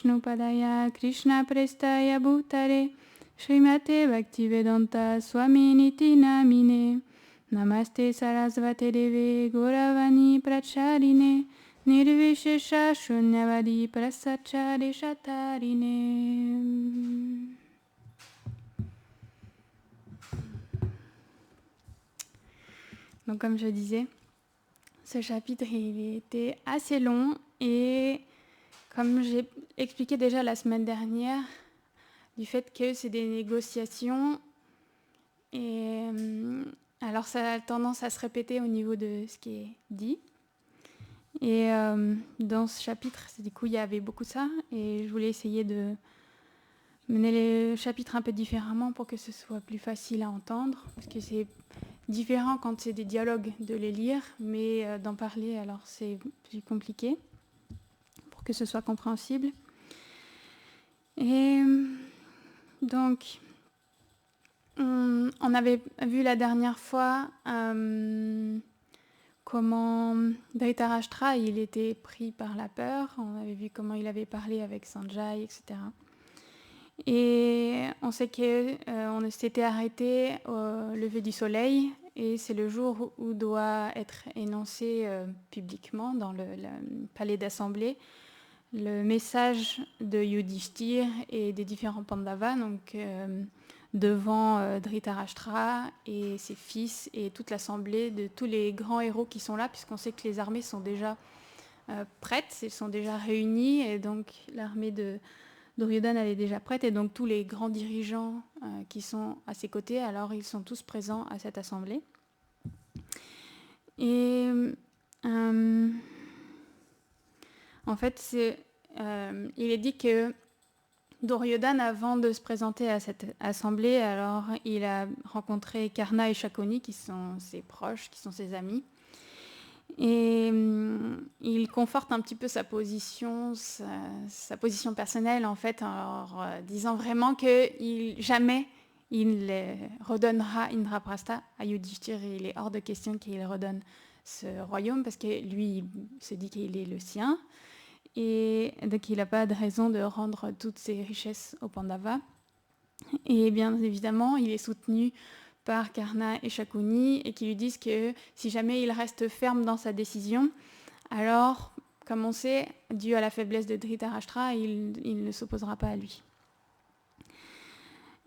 Vishnupadaya Krishna Prestaya Bhutare Srimate Bhaktivedanta Swami Niti Namine Namaste Sarasvate Deve Gauravani Pracharine Nirvishesha Shunyavadi Prasachare Shatarine. Donc comme je disais, ce chapitre il était assez long et comme j'ai expliqué déjà la semaine dernière, du fait que c'est des négociations et alors ça a tendance à se répéter au niveau de ce qui est dit. Et dans ce chapitre, du coup, il y avait beaucoup de ça et je voulais essayer de mener les chapitres un peu différemment pour que ce soit plus facile à entendre, parce que c'est différent quand c'est des dialogues de les lire, mais d'en parler, alors c'est plus compliqué pour que ce soit compréhensible. Et donc, on avait vu la dernière fois comment Dhritarashtra, il était pris par la peur. On avait vu comment il avait parlé avec Sanjay, etc. Et on sait qu'on s'était arrêté au lever du soleil, et c'est le jour où doit être énoncé publiquement dans le palais d'assemblée le message de Yudhishthir et des différents Pandavas, donc devant Dhritarashtra et ses fils et toute l'assemblée de tous les grands héros qui sont là, puisqu'on sait que les armées sont déjà prêtes, elles sont déjà réunies, et donc l'armée de Duryodhana elle est déjà prête, et donc tous les grands dirigeants qui sont à ses côtés, alors ils sont tous présents à cette assemblée. Et en fait, il est dit que Duryodhana, avant de se présenter à cette assemblée, alors il a rencontré Karna et Shakuni, qui sont ses proches, qui sont ses amis. Et il conforte un petit peu sa position personnelle, en fait, en disant vraiment que jamais il redonnera Indraprastha à Yudhishthir. Il est hors de question qu'il redonne ce royaume, parce que lui, il se dit qu'il est le sien. Et donc il n'a pas de raison de rendre toutes ses richesses aux Pandavas. Et bien évidemment, il est soutenu par Karna et Shakuni, et qui lui disent que si jamais il reste ferme dans sa décision, alors, comme on sait, dû à la faiblesse de Dhritarashtra, il ne s'opposera pas à lui.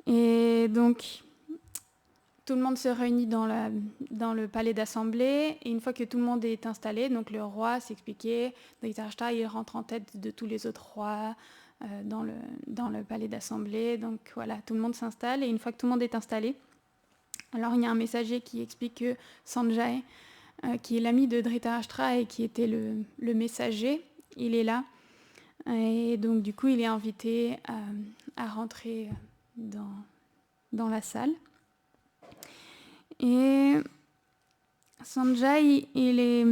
Et donc, tout le monde se réunit dans le palais d'assemblée, et une fois que tout le monde est installé, donc le roi s'expliquait, Dhritarashtra, il rentre en tête de tous les autres rois dans le palais d'assemblée. Donc voilà, tout le monde s'installe, et une fois que tout le monde est installé, alors il y a un messager qui explique que Sanjay, qui est l'ami de Dhritarashtra et qui était le messager, il est là. Et donc du coup, il est invité à rentrer dans la salle. Et Sanjay, il est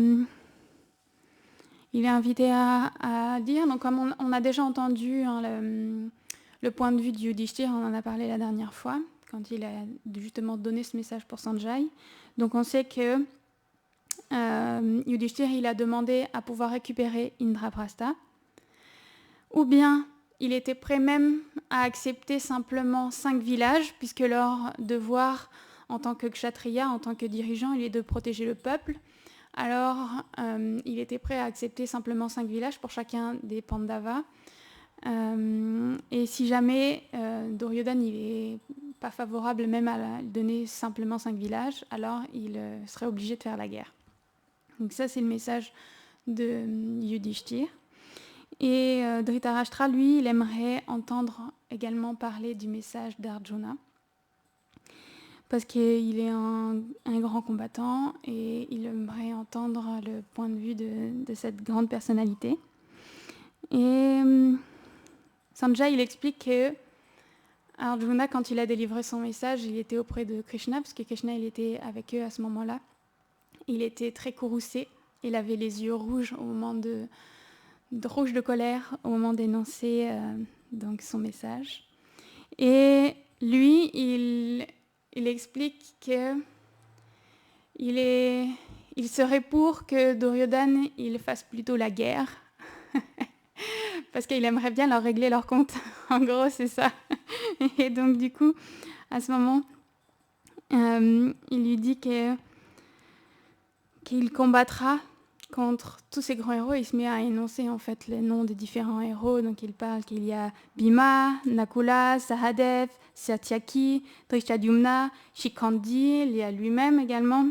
invité à dire, donc comme on a déjà entendu le point de vue de Yudhishthir, on en a parlé la dernière fois, quand il a justement donné ce message pour Sanjay. Donc on sait que Yudhishthir, il a demandé à pouvoir récupérer Indraprastha, ou bien il était prêt même à accepter simplement 5 villages, puisque leur devoir en tant que kshatriya, en tant que dirigeant, il est de protéger le peuple. Alors, il était prêt à accepter simplement 5 villages pour chacun des Pandavas. Et si jamais Duryodhana n'est pas favorable même à donner simplement 5 villages, alors il serait obligé de faire la guerre. Donc ça, c'est le message de Yudhishthir. Et Dhritarashtra, lui, il aimerait entendre également parler du message d'Arjuna, parce qu'il est un grand combattant et il aimerait entendre le point de vue de cette grande personnalité. Et Sanjay, il explique que Arjuna, quand il a délivré son message, il était auprès de Krishna, parce que Krishna, il était avec eux à ce moment-là. Il était très courroucé, il avait les yeux rouges au moment rouges de colère au moment d'énoncer donc son message. Et lui, il explique que il serait pour que Duryodhana il fasse plutôt la guerre, parce qu'il aimerait bien leur régler leur compte. En gros, c'est ça. Et donc, du coup, à ce moment, il lui dit qu'il combattra contre tous ces grands héros. Il se met à énoncer en fait les noms des différents héros. Donc il parle qu'il y a Bhima, Nakula, Sahadev, Satyaki, Drishtadyumna, Shikhandi, il y a lui-même également.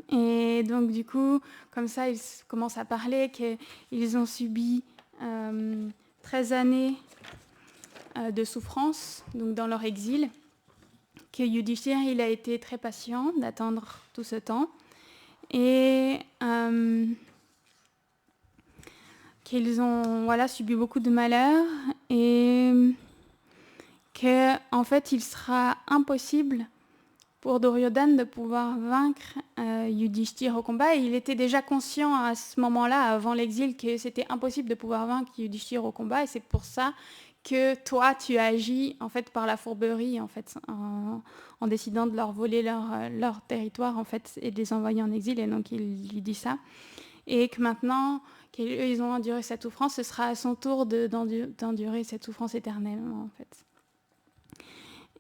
Et donc du coup, comme ça, il commence à parler qu'ils ont subi 13 années de souffrance donc dans leur exil, que Yudhishthir, il a été très patient d'attendre tout ce temps, et qu'ils ont subi beaucoup de malheurs, et qu'en fait, il sera impossible pour Duryodhana de pouvoir vaincre Yudhishthir au combat. Et il était déjà conscient à ce moment-là, avant l'exil, que c'était impossible de pouvoir vaincre Yudhishthir au combat, et c'est pour ça que toi, tu agis en fait par la fourberie, en fait, en décidant de leur voler leur territoire, en fait, et de les envoyer en exil. Et donc, il lui dit ça. Et que maintenant qu'eux, ils ont enduré cette souffrance, ce sera à son tour d'endurer cette souffrance éternellement, en fait.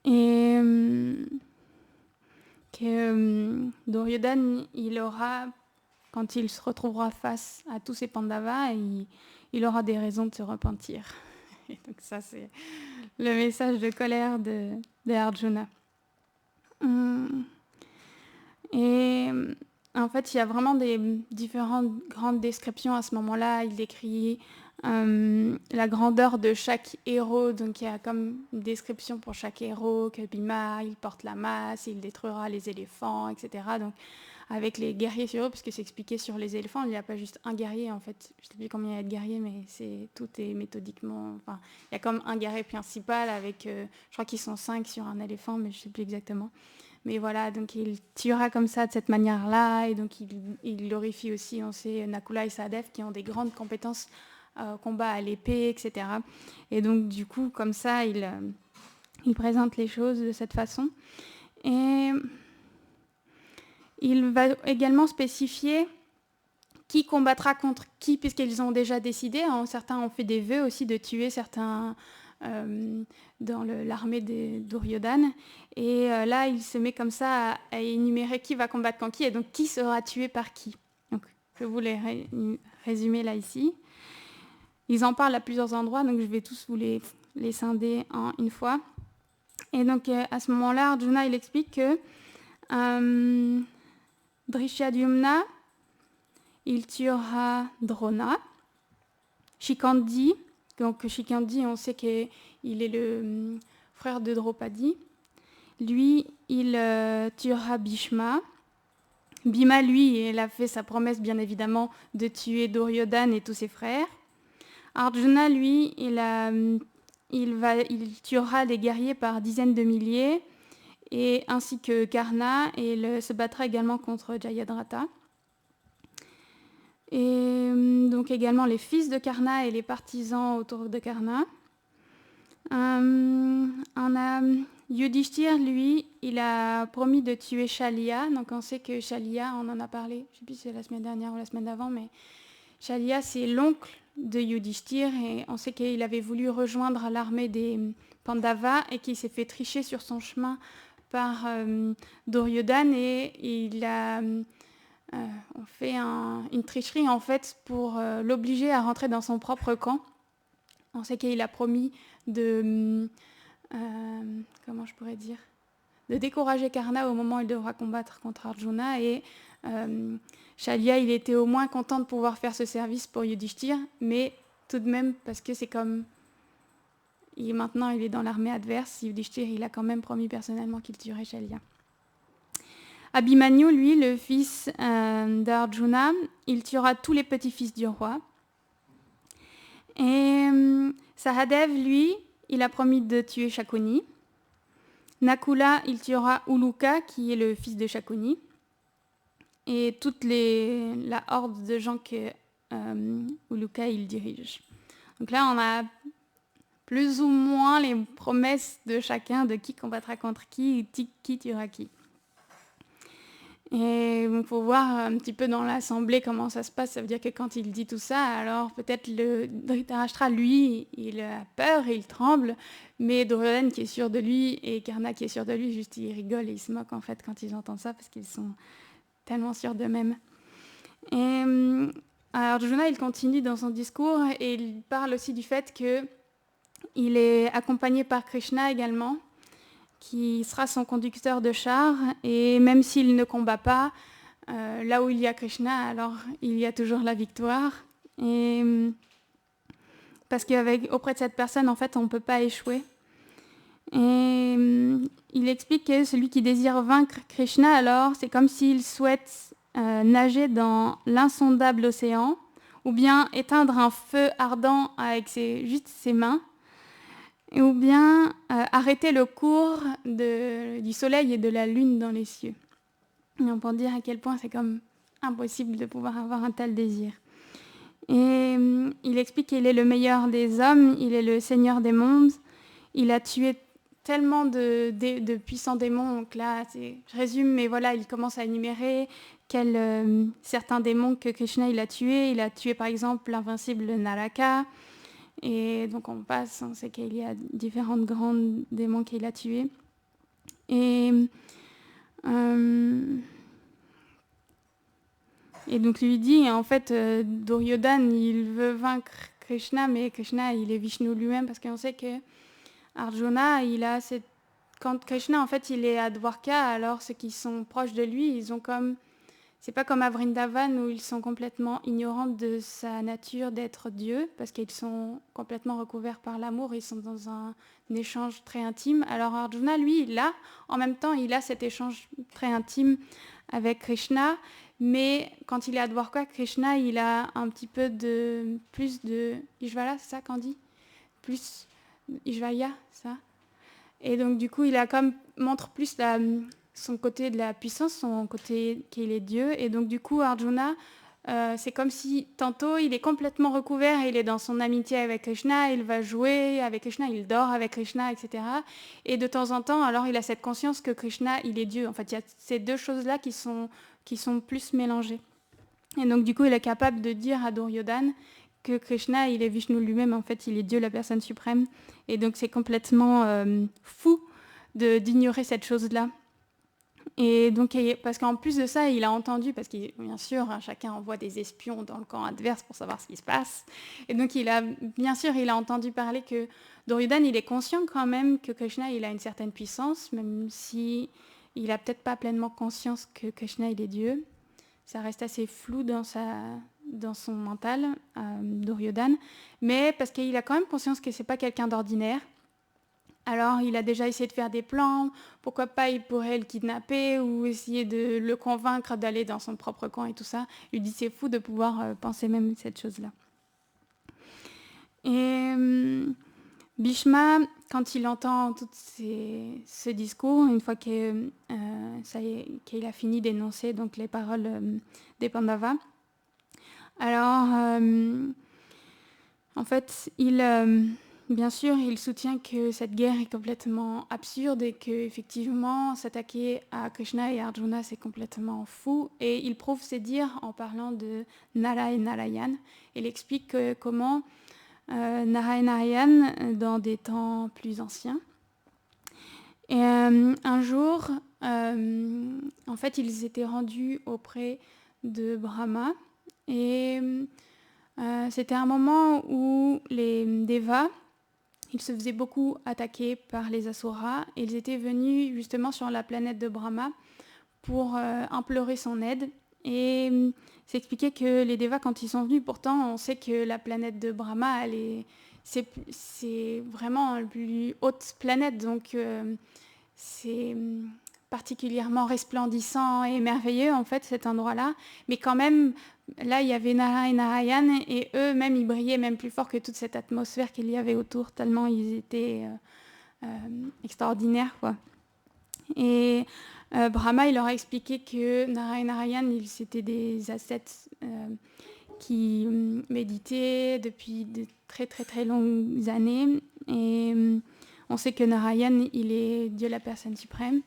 Et que Duryodhana, il aura, quand il se retrouvera face à tous ces Pandavas, il aura des raisons de se repentir. Et donc ça, c'est le message de colère de Arjuna. Et en fait, il y a vraiment des différentes grandes descriptions à ce moment-là. Il décrit la grandeur de chaque héros. Donc il y a comme une description pour chaque héros, que Bhima, il porte la masse, il détruira les éléphants, etc. Donc avec les guerriers sur eux, parce que c'est expliqué sur les éléphants, il n'y a pas juste un guerrier en fait. Je ne sais plus combien il y a de guerriers, mais tout est méthodiquement... Enfin, il y a comme un guerrier principal avec, je crois qu'ils sont 5 sur un éléphant, mais je ne sais plus exactement. Mais voilà, donc il tuera comme ça, de cette manière-là, et donc il glorifie aussi, on sait, Nakula et Sahadev, qui ont des grandes compétences au combat à l'épée, etc. Et donc du coup, comme ça, il présente les choses de cette façon. Et il va également spécifier qui combattra contre qui, puisqu'ils ont déjà décidé. Certains ont fait des vœux aussi de tuer certains dans l'armée de Duryodhana. Et là, il se met comme ça à énumérer qui va combattre contre qui, et donc qui sera tué par qui. Donc, je vous les résumer là ici. Ils en parlent à plusieurs endroits, donc je vais tous vous les scinder en une fois. Et donc, à ce moment-là, Arjuna, il explique que Drishtadyumna, il tuera Drona. Shikhandi, donc Shikhandi, on sait qu'il est le frère de Draupadi. Lui, il tuera Bhishma. Bhima, lui, il a fait sa promesse, bien évidemment, de tuer Duryodhana et tous ses frères. Arjuna, lui, il tuera les guerriers par dizaines de milliers, et ainsi que Karna, et il se battra également contre Jayadratha. Et donc également les fils de Karna et les partisans autour de Karna. On a Yudhishthir, lui, il a promis de tuer Shalya. Donc on sait que Shalya, on en a parlé, je ne sais plus si c'est la semaine dernière ou la semaine d'avant, mais Shalya, c'est l'oncle de Yudhishthir, et on sait qu'il avait voulu rejoindre l'armée des Pandavas et qu'il s'est fait tricher sur son chemin par Duryodhana, et il a on fait une tricherie en fait pour l'obliger à rentrer dans son propre camp. On sait qu'il a promis de comment je pourrais dire, de décourager Karna au moment où il devra combattre contre Arjuna, et Shalya, il était au moins content de pouvoir faire ce service pour Yudhishthir, mais tout de même, parce que c'est comme maintenant il est dans l'armée adverse, Yudhishthir, il a quand même promis personnellement qu'il tuerait Shalya. Abhimanyu, lui, le fils d'Arjuna, il tuera tous les petits-fils du roi. Et Sahadev, lui, il a promis de tuer Shakuni. Nakula, il tuera Uluka, qui est le fils de Shakuni. Et toute la horde de gens que Uluka, il dirige. Donc là, on a plus ou moins les promesses de chacun, de qui combattra contre qui tuera qui. Et il faut voir un petit peu dans l'assemblée comment ça se passe. Ça veut dire que quand il dit tout ça, alors peut-être le Dhritarashtra, lui, il a peur, il tremble, mais Duryodhana qui est sûr de lui et Karna qui est sûr de lui, juste ils rigolent et ils se moquent en fait quand ils entendent ça parce qu'ils sont tellement sûrs d'eux-mêmes. Et Arjuna, il continue dans son discours et il parle aussi du fait qu'il est accompagné par Krishna également, qui sera son conducteur de char, et même s'il ne combat pas, là où il y a Krishna, alors il y a toujours la victoire. Et parce qu'auprès de cette personne, en fait, on ne peut pas échouer. Et il explique que celui qui désire vaincre Krishna, alors, c'est comme s'il souhaite nager dans l'insondable océan, ou bien éteindre un feu ardent avec juste ses mains, ou bien arrêter le cours du soleil et de la lune dans les cieux. Et on peut dire à quel point c'est comme impossible de pouvoir avoir un tel désir. Et il explique qu'il est le meilleur des hommes, il est le seigneur des mondes, il a tué tellement de puissants démons. Donc là, je résume, mais voilà, il commence à énumérer certains démons que Krishna il a tués. Il a tué par exemple l'invincible Naraka. Et donc on passe, on sait qu'il y a différents grands démons qu'il a tués. Et donc lui dit, en fait, Duryodhana, il veut vaincre Krishna, mais Krishna, il est Vishnu lui-même, parce qu'on sait que Arjuna, quand Krishna, en fait, il est à Dwarka, alors ceux qui sont proches de lui, ils ont comme... C'est pas comme à Vrindavan où ils sont complètement ignorants de sa nature d'être Dieu, parce qu'ils sont complètement recouverts par l'amour, ils sont dans un échange très intime. Alors Arjuna, lui, en même temps, il a cet échange très intime avec Krishna, mais quand il est à Dwarka, Krishna, il a un petit peu plus de Ishvala, c'est ça qu'on dit ? Plus Ishvaya, ça. Et donc du coup, montre plus son côté de la puissance, son côté qu'il est Dieu. Et donc du coup, Arjuna, c'est comme si tantôt il est complètement recouvert, il est dans son amitié avec Krishna, il va jouer avec Krishna, il dort avec Krishna, etc. Et de temps en temps, alors il a cette conscience que Krishna, il est Dieu. En fait, il y a ces deux choses-là qui sont plus mélangées. Et donc du coup, il est capable de dire à Duryodhana que Krishna, il est Vishnu lui-même, en fait, il est Dieu, la personne suprême. Et donc c'est complètement fou d'ignorer cette chose-là. Et donc, parce qu'en plus de ça, il a entendu, parce que bien sûr, chacun envoie des espions dans le camp adverse pour savoir ce qui se passe. Et donc, il a entendu parler que Duryodhana, il est conscient quand même que Krishna, il a une certaine puissance, même si il n'a peut-être pas pleinement conscience que Krishna, il est Dieu. Ça reste assez flou dans son mental, Duryodhana. Mais parce qu'il a quand même conscience que c'est pas quelqu'un d'ordinaire. Alors, il a déjà essayé de faire des plans. Pourquoi pas, il pourrait le kidnapper ou essayer de le convaincre d'aller dans son propre camp et tout ça. Il dit c'est fou de pouvoir penser même cette chose-là. Et Bhishma, quand il entend tout ce discours, une fois qu'il a fini d'énoncer donc les paroles des Pandavas, alors en fait, bien sûr, il soutient que cette guerre est complètement absurde et qu'effectivement, s'attaquer à Krishna et Arjuna, c'est complètement fou. Et il prouve ses dires en parlant de Nara et Narayan. Il explique comment Nara et Narayan, dans des temps plus anciens, et un jour, en fait, ils étaient rendus auprès de Brahma. Et c'était un moment où les Devas, ils se faisaient beaucoup attaquer par les Asuras. Et ils étaient venus justement sur la planète de Brahma pour implorer son aide. Et s'expliquait que les Devas, quand ils sont venus, pourtant, on sait que la planète de Brahma, c'est vraiment la plus haute planète. Donc, c'est particulièrement resplendissant et merveilleux, en fait, cet endroit-là. Mais quand même, là, il y avait Nara et Narayan, et eux-mêmes, ils brillaient même plus fort que toute cette atmosphère qu'il y avait autour, tellement ils étaient extraordinaires, quoi. Et Brahma, il leur a expliqué que Nara et Narayan, c'était des ascètes qui méditaient depuis de très très très longues années. Et on sait que Narayan, il est Dieu la personne suprême.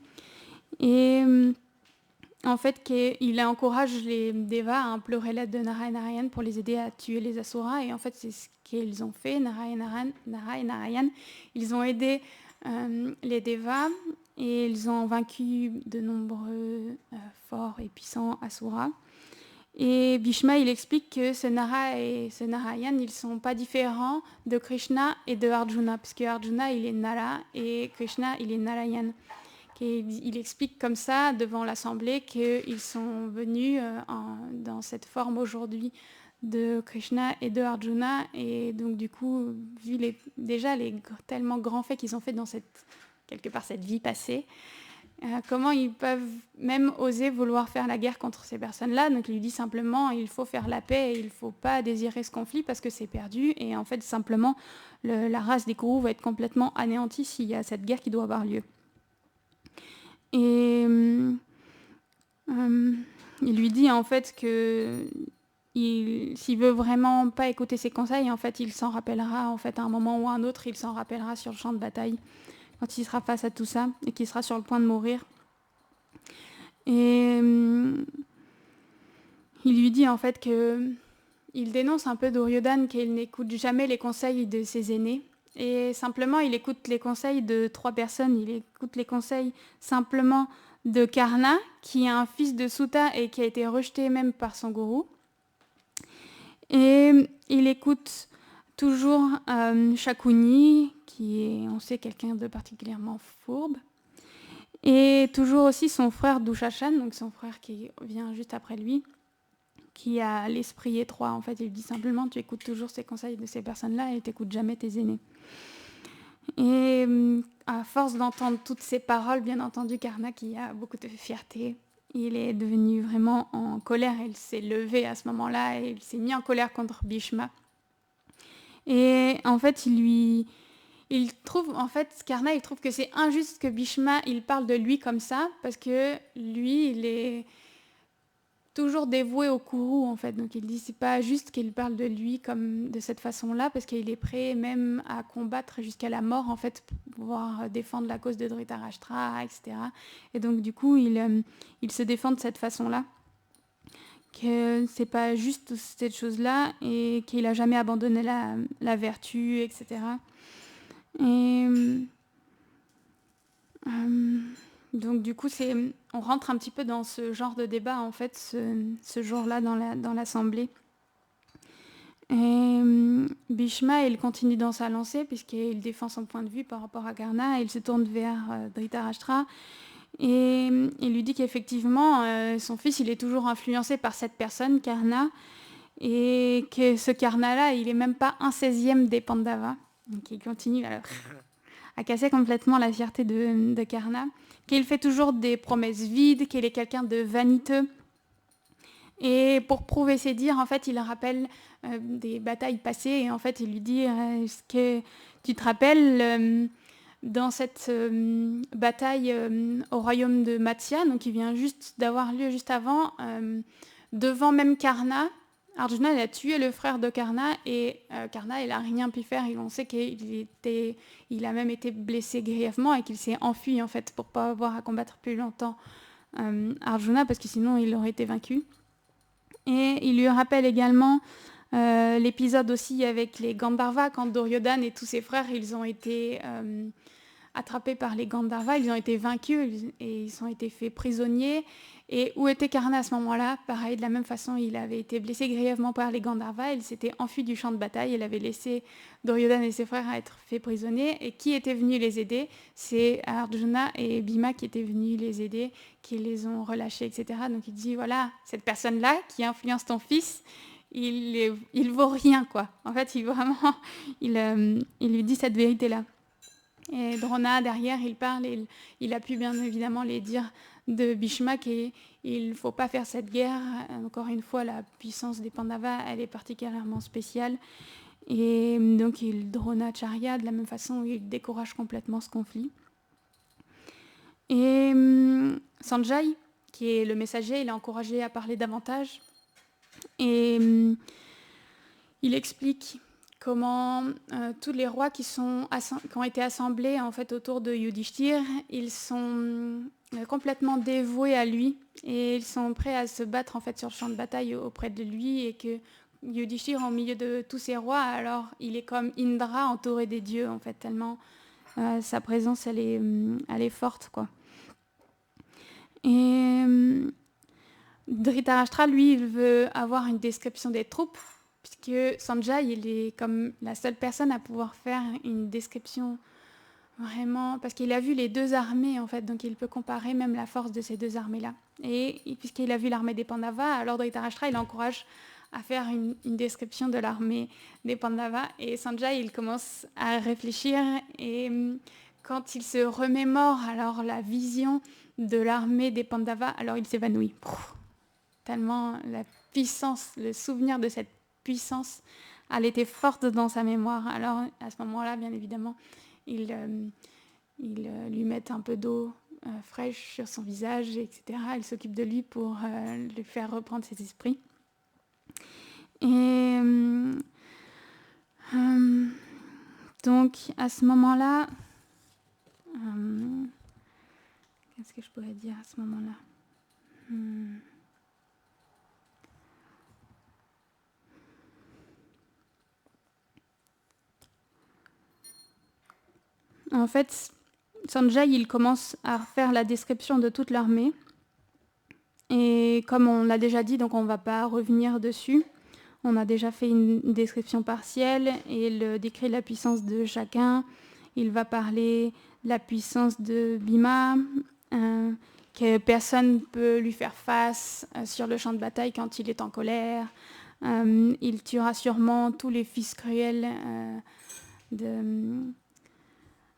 Et en fait, qu'il encourage les Devas à implorer l'aide de Nara et Narayan pour les aider à tuer les Asuras. Et en fait, c'est ce qu'ils ont fait, Nara et Narayan. Ils ont aidé les Devas et ils ont vaincu de nombreux forts et puissants Asuras. Et Bhishma, il explique que ce Nara et ce Narayan, ils ne sont pas différents de Krishna et de Arjuna, parce que Arjuna, il est Nara et Krishna, il est Narayan. Et il explique comme ça devant l'Assemblée qu'ils sont venus dans cette forme aujourd'hui de Krishna et de Arjuna. Et donc du coup, vu déjà les tellement grands faits qu'ils ont fait dans quelque part cette vie passée, comment ils peuvent même oser vouloir faire la guerre contre ces personnes-là. Donc il lui dit simplement, il faut faire la paix et il ne faut pas désirer ce conflit parce que c'est perdu. Et en fait, simplement, la race des Kourous va être complètement anéantie s'il y a cette guerre qui doit avoir lieu. Et il lui dit en fait que s'il veut vraiment pas écouter ses conseils, en fait, il s'en rappellera en fait à un moment ou à un autre, il s'en rappellera sur le champ de bataille quand il sera face à tout ça et qu'il sera sur le point de mourir. Et il lui dit en fait que il dénonce un peu Duryodhana qu'il n'écoute jamais les conseils de ses aînés. Et simplement, il écoute les conseils de 3 personnes. Il écoute les conseils simplement de Karna, qui est un fils de Sutta et qui a été rejeté même par son gourou. Et il écoute toujours Shakuni, qui est, on sait, quelqu'un de particulièrement fourbe. Et toujours aussi son frère Dushashan, donc son frère qui vient juste après lui, qui a l'esprit étroit. En fait, il dit simplement, tu écoutes toujours ces conseils de ces personnes-là et tu n'écoutes jamais tes aînés. Et à force d'entendre toutes ces paroles, bien entendu, Karna, qui a beaucoup de fierté, il est devenu vraiment en colère. Il s'est levé à ce moment-là et il s'est mis en colère contre Bhishma. Et en fait, il trouve, en fait, Karna, il trouve que c'est injuste que Bhishma, il parle de lui comme ça, parce que lui, il est toujours dévoué au Kourou, en fait. Donc il dit c'est pas juste qu'il parle de lui comme de cette façon-là, parce qu'il est prêt même à combattre jusqu'à la mort, en fait, pour pouvoir défendre la cause de Dhritarashtra, etc. Et donc du coup, il se défend de cette façon-là, que c'est pas juste cette chose-là, et qu'il a jamais abandonné la vertu, etc. Et donc du coup, on rentre un petit peu dans ce genre de débat, en fait, ce jour-là dans l'Assemblée. Et Bhishma, il continue dans sa lancée, puisqu'il défend son point de vue par rapport à Karna, et il se tourne vers Dhritarashtra, et il lui dit qu'effectivement, son fils, il est toujours influencé par cette personne, Karna, et que ce Karna-là, il n'est même pas 1/16e des Pandavas. Donc il continue à casser complètement la fierté de Karna, qu'il fait toujours des promesses vides, qu'il est quelqu'un de vaniteux. Et pour prouver ses dires, en fait, il rappelle des batailles passées, et en fait, il lui dit est-ce que tu te rappelles dans cette bataille au royaume de Matsya, donc qui vient juste d'avoir lieu juste avant, devant même Karna, Arjuna, il a tué le frère de Karna, et Karna, il n'a rien pu faire. On sait qu'il a même été blessé grièvement et qu'il s'est enfui, en fait, pour ne pas avoir à combattre plus longtemps Arjuna, parce que sinon, il aurait été vaincu. Et il lui rappelle également l'épisode aussi avec les Gandharvas, quand Duryodhana et tous ses frères, ils ont été attrapés par les Gandharvas, ils ont été vaincus et ils ont été faits prisonniers. Et où était Karna à ce moment-là? Pareil, de la même façon, il avait été blessé grièvement par les Gandharvas, il s'était enfui du champ de bataille, il avait laissé Duryodhana et ses frères à être faits prisonniers. Et qui était venu les aider? C'est Arjuna et Bhima qui étaient venus les aider, qui les ont relâchés, etc. Donc il dit, voilà, cette personne-là qui influence ton fils, il vaut rien, quoi. En fait, il lui dit cette vérité-là. Et Drona, derrière, il parle, et il a pu bien évidemment les dire de Bhishma qu'il ne faut pas faire cette guerre. Encore une fois, la puissance des Pandavas, elle est particulièrement spéciale. Et donc, Dronacharya, de la même façon, il décourage complètement ce conflit. Et Sanjay, qui est le messager, il est encouragé à parler davantage. Et il explique comment tous les rois qui ont été assemblés en fait autour de Yudhishthir, ils sont complètement dévoués à lui et ils sont prêts à se battre en fait sur le champ de bataille auprès de lui et que Yudhishthir au milieu de tous ces rois, alors il est comme Indra entouré des dieux en fait, tellement sa présence elle est forte quoi. Et Dhritarashtra lui il veut avoir une description des troupes puisque Sanjay il est comme la seule personne à pouvoir faire une description vraiment, parce qu'il a vu les deux armées en fait, donc il peut comparer même la force de ces deux armées-là. Et puisqu'il a vu l'armée des Pandavas, alors Dhritarashtra il encourage à faire une description de l'armée des Pandavas. Et Sanjay il commence à réfléchir et quand il se remémore alors la vision de l'armée des Pandavas, alors il s'évanouit. Tellement la puissance, le souvenir de cette puissance, elle était forte dans sa mémoire. Alors à ce moment-là, bien évidemment, ils lui mettent un peu d'eau fraîche sur son visage, etc. Ils s'occupent de lui pour lui faire reprendre ses esprits. Et donc à ce moment-là, qu'est-ce que je pourrais dire à ce moment-là En fait, Sanjay, il commence à faire la description de toute l'armée. Et comme on l'a déjà dit, donc on ne va pas revenir dessus. On a déjà fait une description partielle et il décrit la puissance de chacun. Il va parler de la puissance de Bhima, que personne ne peut lui faire face sur le champ de bataille quand il est en colère. Il tuera sûrement tous les fils cruels de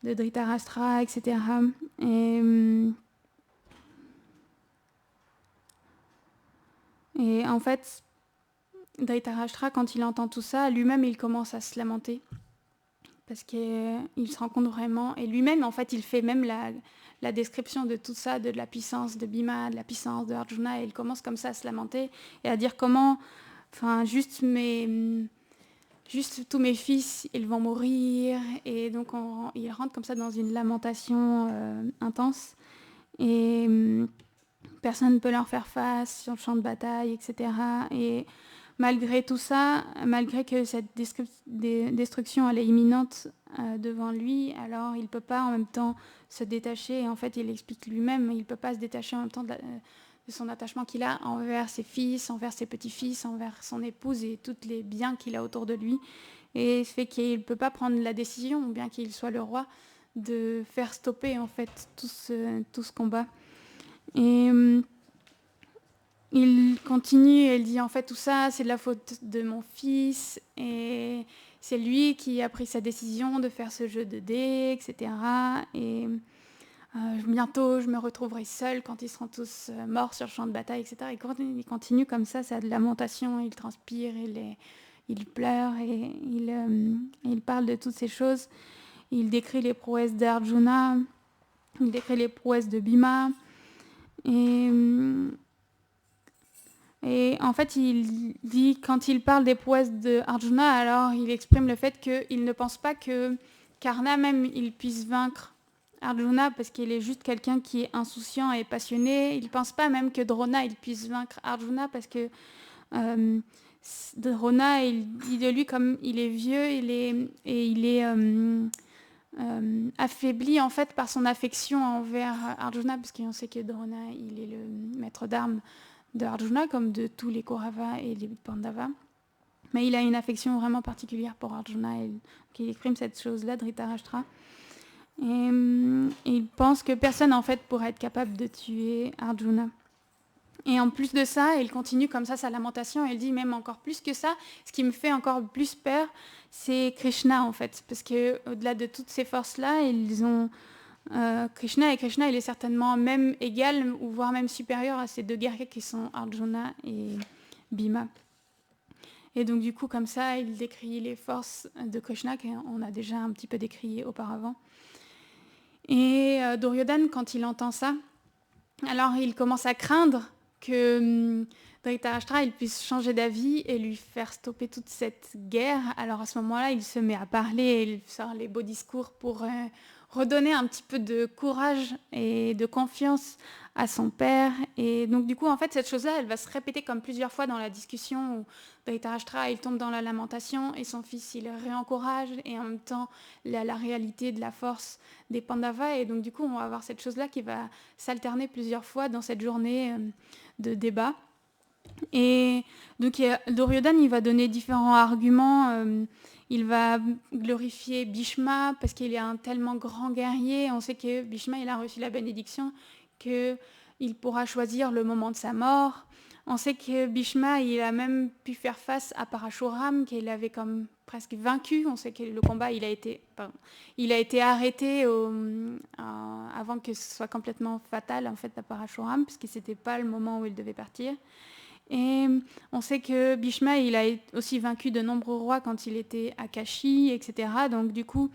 Dhritarashtra, etc. Et en fait, Dhritarashtra, quand il entend tout ça, lui-même, il commence à se lamenter. Parce qu'il se rend compte vraiment... Et lui-même, en fait, il fait même la description de tout ça, de la puissance de Bhima, de la puissance de Arjuna, et il commence comme ça à se lamenter et à dire comment... Enfin, juste tous mes fils, ils vont mourir. Et donc, il rentre comme ça dans une lamentation intense. Et personne ne peut leur faire face sur le champ de bataille, etc. Et malgré tout ça, malgré que cette destruction elle est imminente devant lui, alors il ne peut pas en même temps se détacher. Et en fait, il explique lui-même, il ne peut pas se détacher en même temps de son attachement qu'il a envers ses fils, envers ses petits-fils, envers son épouse et tous les biens qu'il a autour de lui. Et ce fait qu'il ne peut pas prendre la décision, bien qu'il soit le roi, de faire stopper en fait tout ce combat. Et il continue et il dit en fait tout ça c'est de la faute de mon fils et c'est lui qui a pris sa décision de faire ce jeu de dés, etc. Et bientôt je me retrouverai seule quand ils seront tous morts sur le champ de bataille, etc. Et quand il continue comme ça, c'est de lamentation, il transpire, il pleure et il parle de toutes ces choses. Il décrit les prouesses d'Arjuna, il décrit les prouesses de Bhima. Et en fait, il dit, quand il parle des prouesses de Arjuna, alors il exprime le fait qu'il ne pense pas que Karna même, il puisse vaincre Arjuna parce qu'il est juste quelqu'un qui est insouciant et passionné. Il ne pense pas même que Drona, il puisse vaincre Arjuna parce que Drona, il dit de lui comme il est vieux, il est affaibli en fait par son affection envers Arjuna, parce qu'on sait que Drona, il est le maître d'armes de Arjuna, comme de tous les Kauravas et les Pandavas. Mais il a une affection vraiment particulière pour Arjuna, et il exprime cette chose-là, Dhritarashtra. Et il pense que personne, en fait, pourrait être capable de tuer Arjuna. Et en plus de ça, il continue comme ça sa lamentation, et il dit même encore plus que ça, ce qui me fait encore plus peur, c'est Krishna, en fait. Parce qu'au-delà de toutes ces forces-là, ils ont... Krishna, il est certainement même égal ou voire même supérieur à ces deux guerriers qui sont Arjuna et Bhima. Et donc du coup comme ça il décrit les forces de Krishna qu'on a déjà un petit peu décrit auparavant. Et Duryodhana, quand il entend ça, alors il commence à craindre que Dhritarashtra il puisse changer d'avis et lui faire stopper toute cette guerre. Alors à ce moment-là il se met à parler, il sort les beaux discours pour redonner un petit peu de courage et de confiance à son père. Et donc du coup, en fait, cette chose-là, elle va se répéter comme plusieurs fois dans la discussion où Dhritarashtra, il tombe dans la lamentation et son fils, il le réencourage et en même temps, la réalité de la force des Pandavas. Et donc du coup, on va avoir cette chose-là qui va s'alterner plusieurs fois dans cette journée de débat. Et donc Duryodhana, il va donner différents arguments. Il va glorifier Bhishma parce qu'il est un tellement grand guerrier. On sait que Bhishma, il a reçu la bénédiction qu'il pourra choisir le moment de sa mort. On sait que Bhishma, il a même pu faire face à Parashuram, qu'il avait comme presque vaincu. On sait que le combat, il a été arrêté avant que ce soit complètement fatal en fait à Parashuram, parce que c'était pas le moment où il devait partir. Et on sait que Bhishma, il a aussi vaincu de nombreux rois quand il était à Kashi, etc. Donc du coup,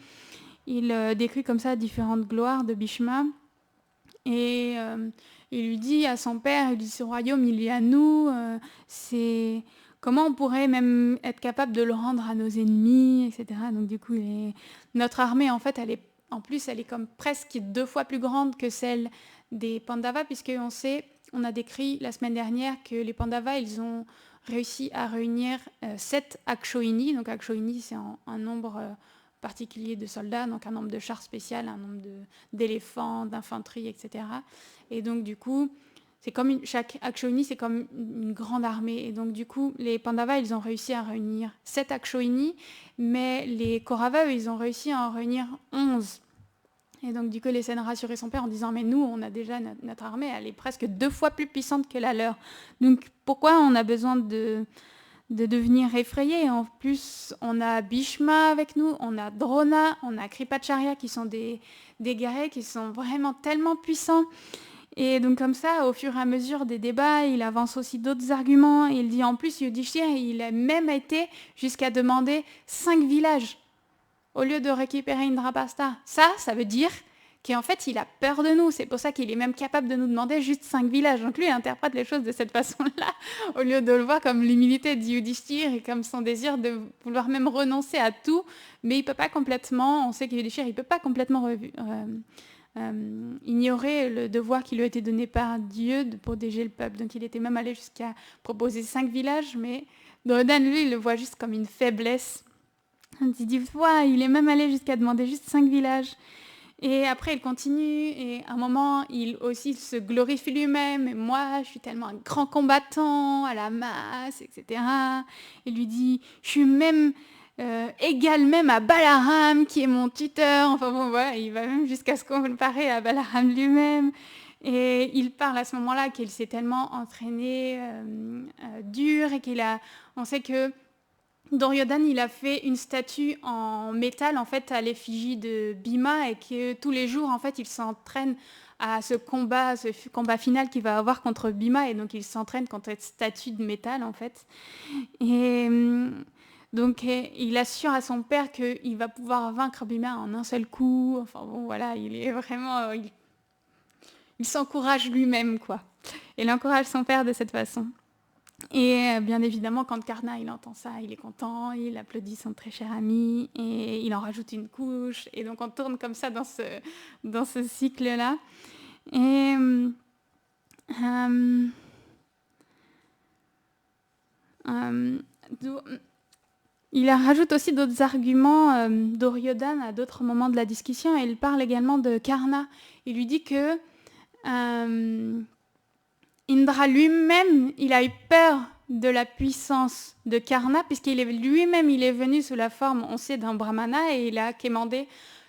il décrit comme ça différentes gloires de Bhishma. Et il lui dit à son père, il dit, ce royaume, il est à nous. C'est comment on pourrait même être capable de le rendre à nos ennemis, etc. Donc du coup, notre armée, en fait, elle est comme presque 2 fois plus grande que celle des Pandavas, puisqu'on sait, on a décrit la semaine dernière que les Pandavas, ils ont réussi à réunir 7 Akshoini. Donc Akshoini, c'est un nombre particulier de soldats, donc un nombre de chars spéciaux, un nombre d'éléphants, d'infanterie, etc. Et donc du coup, c'est comme chaque Akshoini, c'est comme une grande armée. Et donc du coup, les Pandavas, ils ont réussi à réunir 7 Akshoini, mais les Kauravas, ils ont réussi à en réunir 11. Et donc du coup, il essaie de rassurer son père en disant, mais nous, on a déjà notre armée, elle est presque 2 fois plus puissante que la leur. Donc pourquoi on a besoin de devenir effrayé? En plus, on a Bhishma avec nous, on a Drona, on a Kripacharya qui sont des guerriers qui sont vraiment tellement puissants. Et donc comme ça, au fur et à mesure des débats, il avance aussi d'autres arguments. Il dit en plus, Yudhishthir, il a même été jusqu'à demander 5 villages au lieu de récupérer Indraprastha. Ça veut dire qu'en fait, il a peur de nous. C'est pour ça qu'il est même capable de nous demander juste 5 villages. Donc lui, il interprète les choses de cette façon-là, au lieu de le voir comme l'humilité de Yudhishthir et comme son désir de vouloir même renoncer à tout. Mais il ne peut pas complètement, on sait que Yudhishthir, il ne peut pas complètement ignorer le devoir qui lui a été donné par Dieu de protéger le peuple. Donc il était même allé jusqu'à proposer 5 villages, mais Duryodhana, lui, il le voit juste comme une faiblesse. Il dit, il est même allé jusqu'à demander juste 5 villages. Et après, il continue, et à un moment, il aussi se glorifie lui-même. Et moi, je suis tellement un grand combattant à la masse, etc. Il lui dit, je suis même égal même à Balaram, qui est mon tuteur. Enfin bon, voilà, il va même jusqu'à se comparer à Balaram lui-même. Et il parle à ce moment-là qu'il s'est tellement entraîné dur et on sait que Duryodhana, il a fait une statue en métal en fait à l'effigie de Bhima et que tous les jours en fait il s'entraîne à ce combat final qu'il va avoir contre Bhima, et donc il s'entraîne contre cette statue de métal en fait. Et donc il assure à son père qu'il va pouvoir vaincre Bhima en un seul coup. Enfin bon voilà, il est vraiment il s'encourage lui-même quoi. Il encourage son père de cette façon. Et bien évidemment, quand Karna il entend ça, il est content, il applaudit son très cher ami et il en rajoute une couche. Et donc on tourne comme ça dans ce cycle-là. Et il rajoute aussi d'autres arguments Duryodhana à d'autres moments de la discussion, et il parle également de Karna. Il lui dit que Indra lui-même, il a eu peur de la puissance de Karna, puisqu'il est lui-même, il est venu sous la forme, on sait, d'un brahmana, et il a quémandé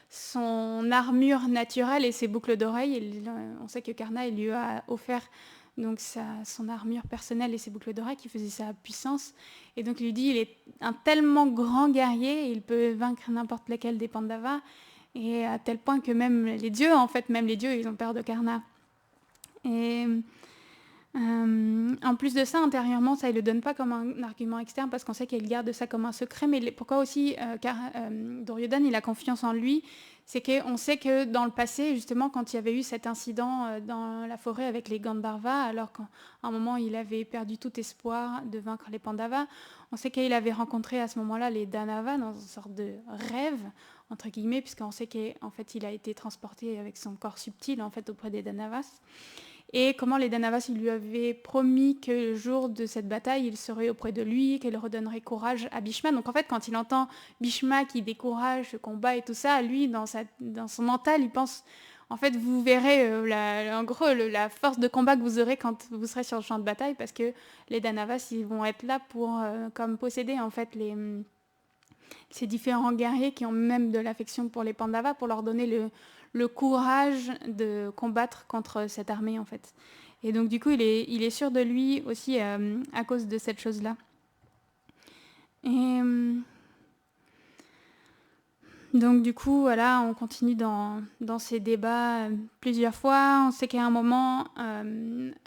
son armure naturelle et ses boucles d'oreilles. On sait que Karna, il lui a offert donc son armure personnelle et ses boucles d'oreilles qui faisaient sa puissance. Et donc il lui dit, il est un tellement grand guerrier, il peut vaincre n'importe lequel des Pandavas, et à tel point que même les dieux, ils ont peur de Karna. Et en plus de ça, intérieurement, ça, il ne le donne pas comme un argument externe parce qu'on sait qu'il garde ça comme un secret. Mais pourquoi aussi Duryodhana, il a confiance en lui, c'est qu'on sait que dans le passé, justement, quand il y avait eu cet incident dans la forêt avec les Gandharvas, alors qu'à un moment, il avait perdu tout espoir de vaincre les Pandavas, on sait qu'il avait rencontré à ce moment-là les Danavas dans une sorte de rêve, entre guillemets, puisqu'on sait qu'en fait, il a été transporté avec son corps subtil en fait, auprès des Danavas. Et comment les Danavas lui avaient promis que le jour de cette bataille, il serait auprès de lui, qu'elle redonnerait courage à Bhishma. Donc en fait, quand il entend Bhishma qui décourage ce combat et tout ça, lui, dans son mental, il pense, en fait, vous verrez en gros la force de combat que vous aurez quand vous serez sur le champ de bataille, parce que les Danavas, ils vont être là pour comme posséder en fait ces différents guerriers qui ont même de l'affection pour les Pandavas, pour leur donner le courage de combattre contre cette armée en fait. Et donc du coup il est sûr de lui aussi à cause de cette chose-là. Et donc du coup voilà, on continue dans ces débats plusieurs fois. On sait qu'à un moment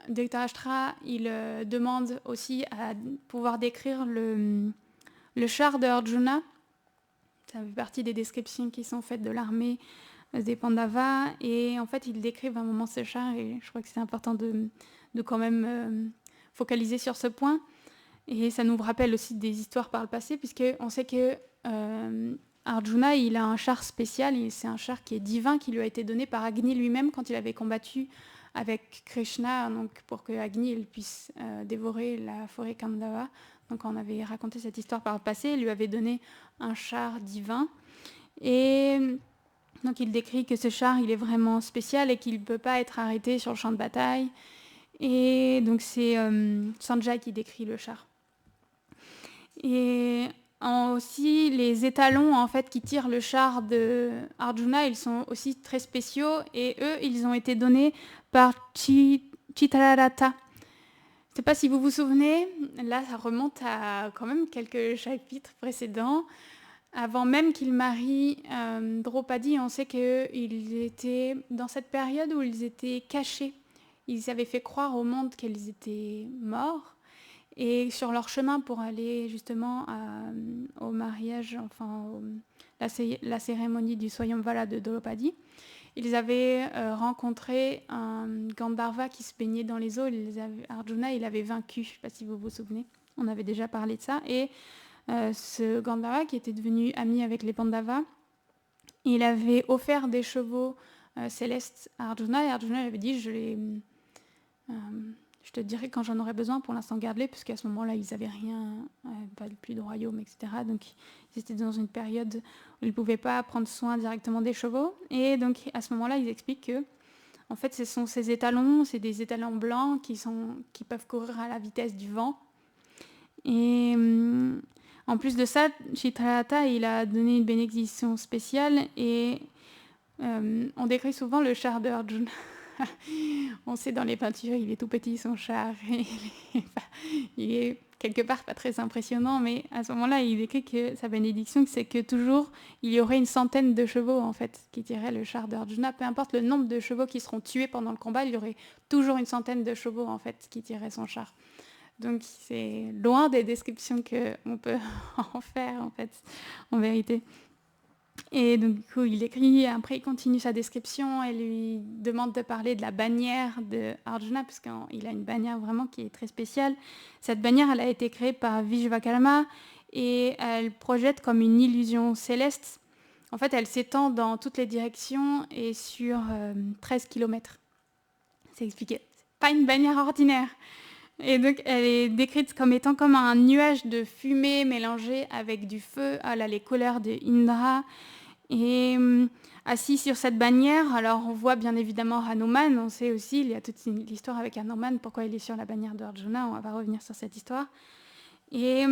Dhritarashtra il demande aussi à pouvoir décrire le char de Arjuna. Ça fait partie des descriptions qui sont faites de l'armée des Pandavas, et en fait ils décrivent à un moment ce char, et je crois que c'est important de quand même focaliser sur ce point. Et ça nous rappelle aussi des histoires par le passé, puisqu'on sait que Arjuna il a un char spécial, c'est un char qui est divin, qui lui a été donné par Agni lui-même quand il avait combattu avec Krishna, donc pour que Agni il puisse dévorer la forêt Kandava. Donc on avait raconté cette histoire par le passé, il lui avait donné un char divin. Et donc il décrit que ce char il est vraiment spécial et qu'il ne peut pas être arrêté sur le champ de bataille. Et donc c'est Sanjay qui décrit le char. Et aussi les étalons en fait qui tirent le char de Arjuna, ils sont aussi très spéciaux, et eux ils ont été donnés par Chitraratha. Je ne sais pas si vous vous souvenez, là ça remonte à quand même quelques chapitres précédents. Avant même qu'il marie Draupadi, on sait qu'ils étaient dans cette période où ils étaient cachés. Ils avaient fait croire au monde qu'ils étaient morts. Et sur leur chemin pour aller justement au mariage, enfin la cérémonie du Swayamvara de Draupadi, ils avaient rencontré un Gandharva qui se baignait dans les eaux. Arjuna, il avait vaincu, je ne sais pas si vous vous souvenez, on avait déjà parlé de ça. Et ce Gandharva, qui était devenu ami avec les Pandavas, il avait offert des chevaux célestes à Arjuna, et Arjuna avait dit je te dirai quand j'en aurai besoin, pour l'instant garde-les, puisqu'à ce moment-là ils n'avaient rien, pas plus de royaume, etc. Donc ils étaient dans une période où ils ne pouvaient pas prendre soin directement des chevaux. Et donc à ce moment-là ils expliquent que en fait ce sont ces étalons, c'est des étalons blancs qui peuvent courir à la vitesse du vent. Et en plus de ça, Chitraratha il a donné une bénédiction spéciale, et on décrit souvent le char de Arjuna. On sait dans les peintures, il est tout petit son char, il est quelque part pas très impressionnant, mais à ce moment-là, il décrit que sa bénédiction, c'est que toujours il y aurait une centaine de chevaux en fait qui tiraient le char d'Arjuna. Peu importe le nombre de chevaux qui seront tués pendant le combat, il y aurait toujours une centaine de chevaux en fait qui tiraient son char. Donc c'est loin des descriptions qu'on peut en faire en fait, en vérité. Et donc, du coup, il écrit, après il continue sa description et lui demande de parler de la bannière de Arjuna, parce qu'il a une bannière vraiment qui est très spéciale. Cette bannière, elle a été créée par Vishvakarma, et elle projette comme une illusion céleste. En fait, elle s'étend dans toutes les directions et sur 13 km. C'est expliqué. C'est pas une bannière ordinaire. Et donc, elle est décrite comme étant comme un nuage de fumée mélangé avec du feu. Elle a les couleurs de Indra. Et assis sur cette bannière, alors on voit bien évidemment Hanuman. On sait aussi, il y a toute l'histoire avec Hanuman, pourquoi il est sur la bannière d'Arjuna. On va revenir sur cette histoire. Et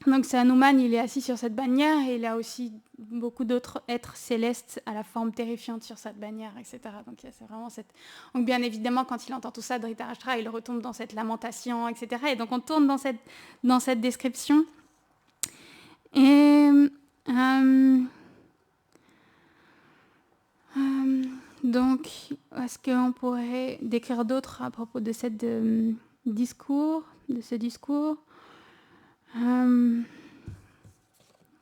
donc c'est Hanuman, il est assis sur cette bannière, et il a aussi beaucoup d'autres êtres célestes à la forme terrifiante sur cette bannière, etc. Donc c'est vraiment cette... Donc bien évidemment, quand il entend tout ça, Dhritarashtra, il retombe dans cette lamentation, etc. Et donc on tourne dans cette description. Et donc, est-ce qu'on pourrait décrire d'autres à propos de ce discours? On ne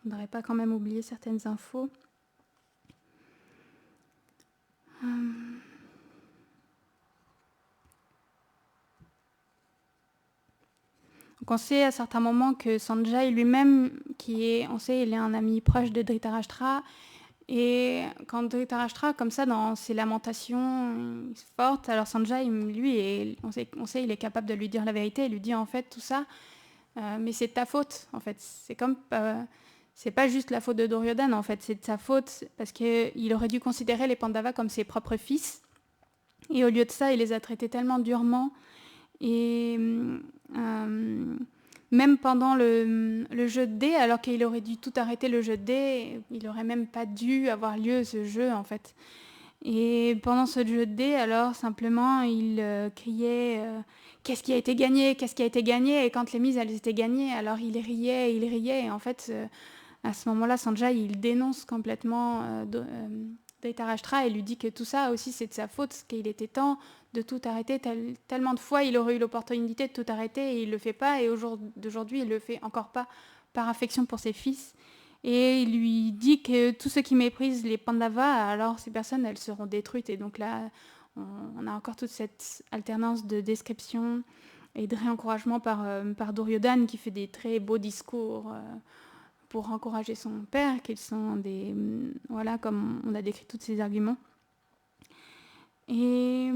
devrait pas quand même oublier certaines infos. Donc on sait à certains moments que Sanjay lui-même, on sait, il est un ami proche de Dhritarashtra, Et quand Dhritarashtra, comme ça, dans ses lamentations fortes, alors Sanjay, lui, on sait, il est capable de lui dire la vérité, il lui dit en fait tout ça, mais c'est de ta faute, en fait. C'est pas juste la faute de Duryodhana, en fait, c'est de sa faute, parce qu'il aurait dû considérer les Pandavas comme ses propres fils, et au lieu de ça, il les a traités tellement durement, et même pendant le jeu de dés, alors qu'il aurait dû tout arrêter le jeu de dés, il n'aurait même pas dû avoir lieu ce jeu, en fait. Et pendant ce jeu de dés, alors simplement, il criait qu'est-ce qui a été gagné, qu'est-ce qui a été gagné, et quand les mises elles étaient gagnées, alors il riait, et en fait, à ce moment-là, Sanjay, il dénonce complètement Dhritarashtra et lui dit que tout ça aussi c'est de sa faute, qu'il était temps de tout arrêter, tellement de fois il aurait eu l'opportunité de tout arrêter et il le fait pas, et d'aujourd'hui il le fait encore pas par affection pour ses fils. Et il lui dit que tous ceux qui méprisent les Pandavas, alors ces personnes, elles seront détruites. Et donc là, on a encore toute cette alternance de description et de réencouragement par Duryodhana qui fait des très beaux discours pour encourager son père, qu'ils sont des... Voilà, comme on a décrit tous ces arguments. Et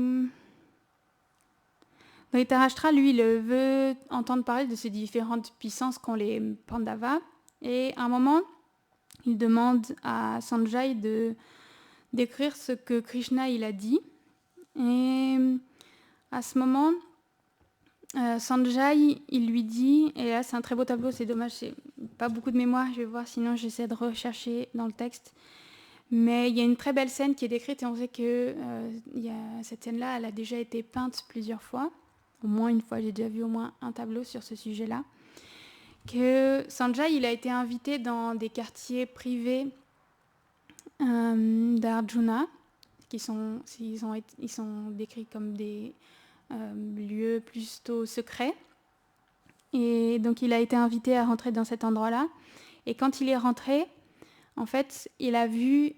Dhritarashtra, lui, il veut entendre parler de ces différentes puissances qu'ont les Pandavas. Et à un moment, il demande à Sanjay d'écrire ce que Krishna il a dit. Et à ce moment, Sanjay, il lui dit, et là c'est un très beau tableau, c'est dommage, c'est pas beaucoup de mémoire, je vais voir, sinon j'essaie de rechercher dans le texte. Mais il y a une très belle scène qui est décrite et on sait que cette scène-là, elle a déjà été peinte plusieurs fois. Au moins une fois, j'ai déjà vu au moins un tableau sur ce sujet-là. Que Sanjay, il a été invité dans des quartiers privés d'Arjuna, ils sont décrits comme des lieux plutôt secrets. Et donc il a été invité à rentrer dans cet endroit-là. Et quand il est rentré, en fait, il a vu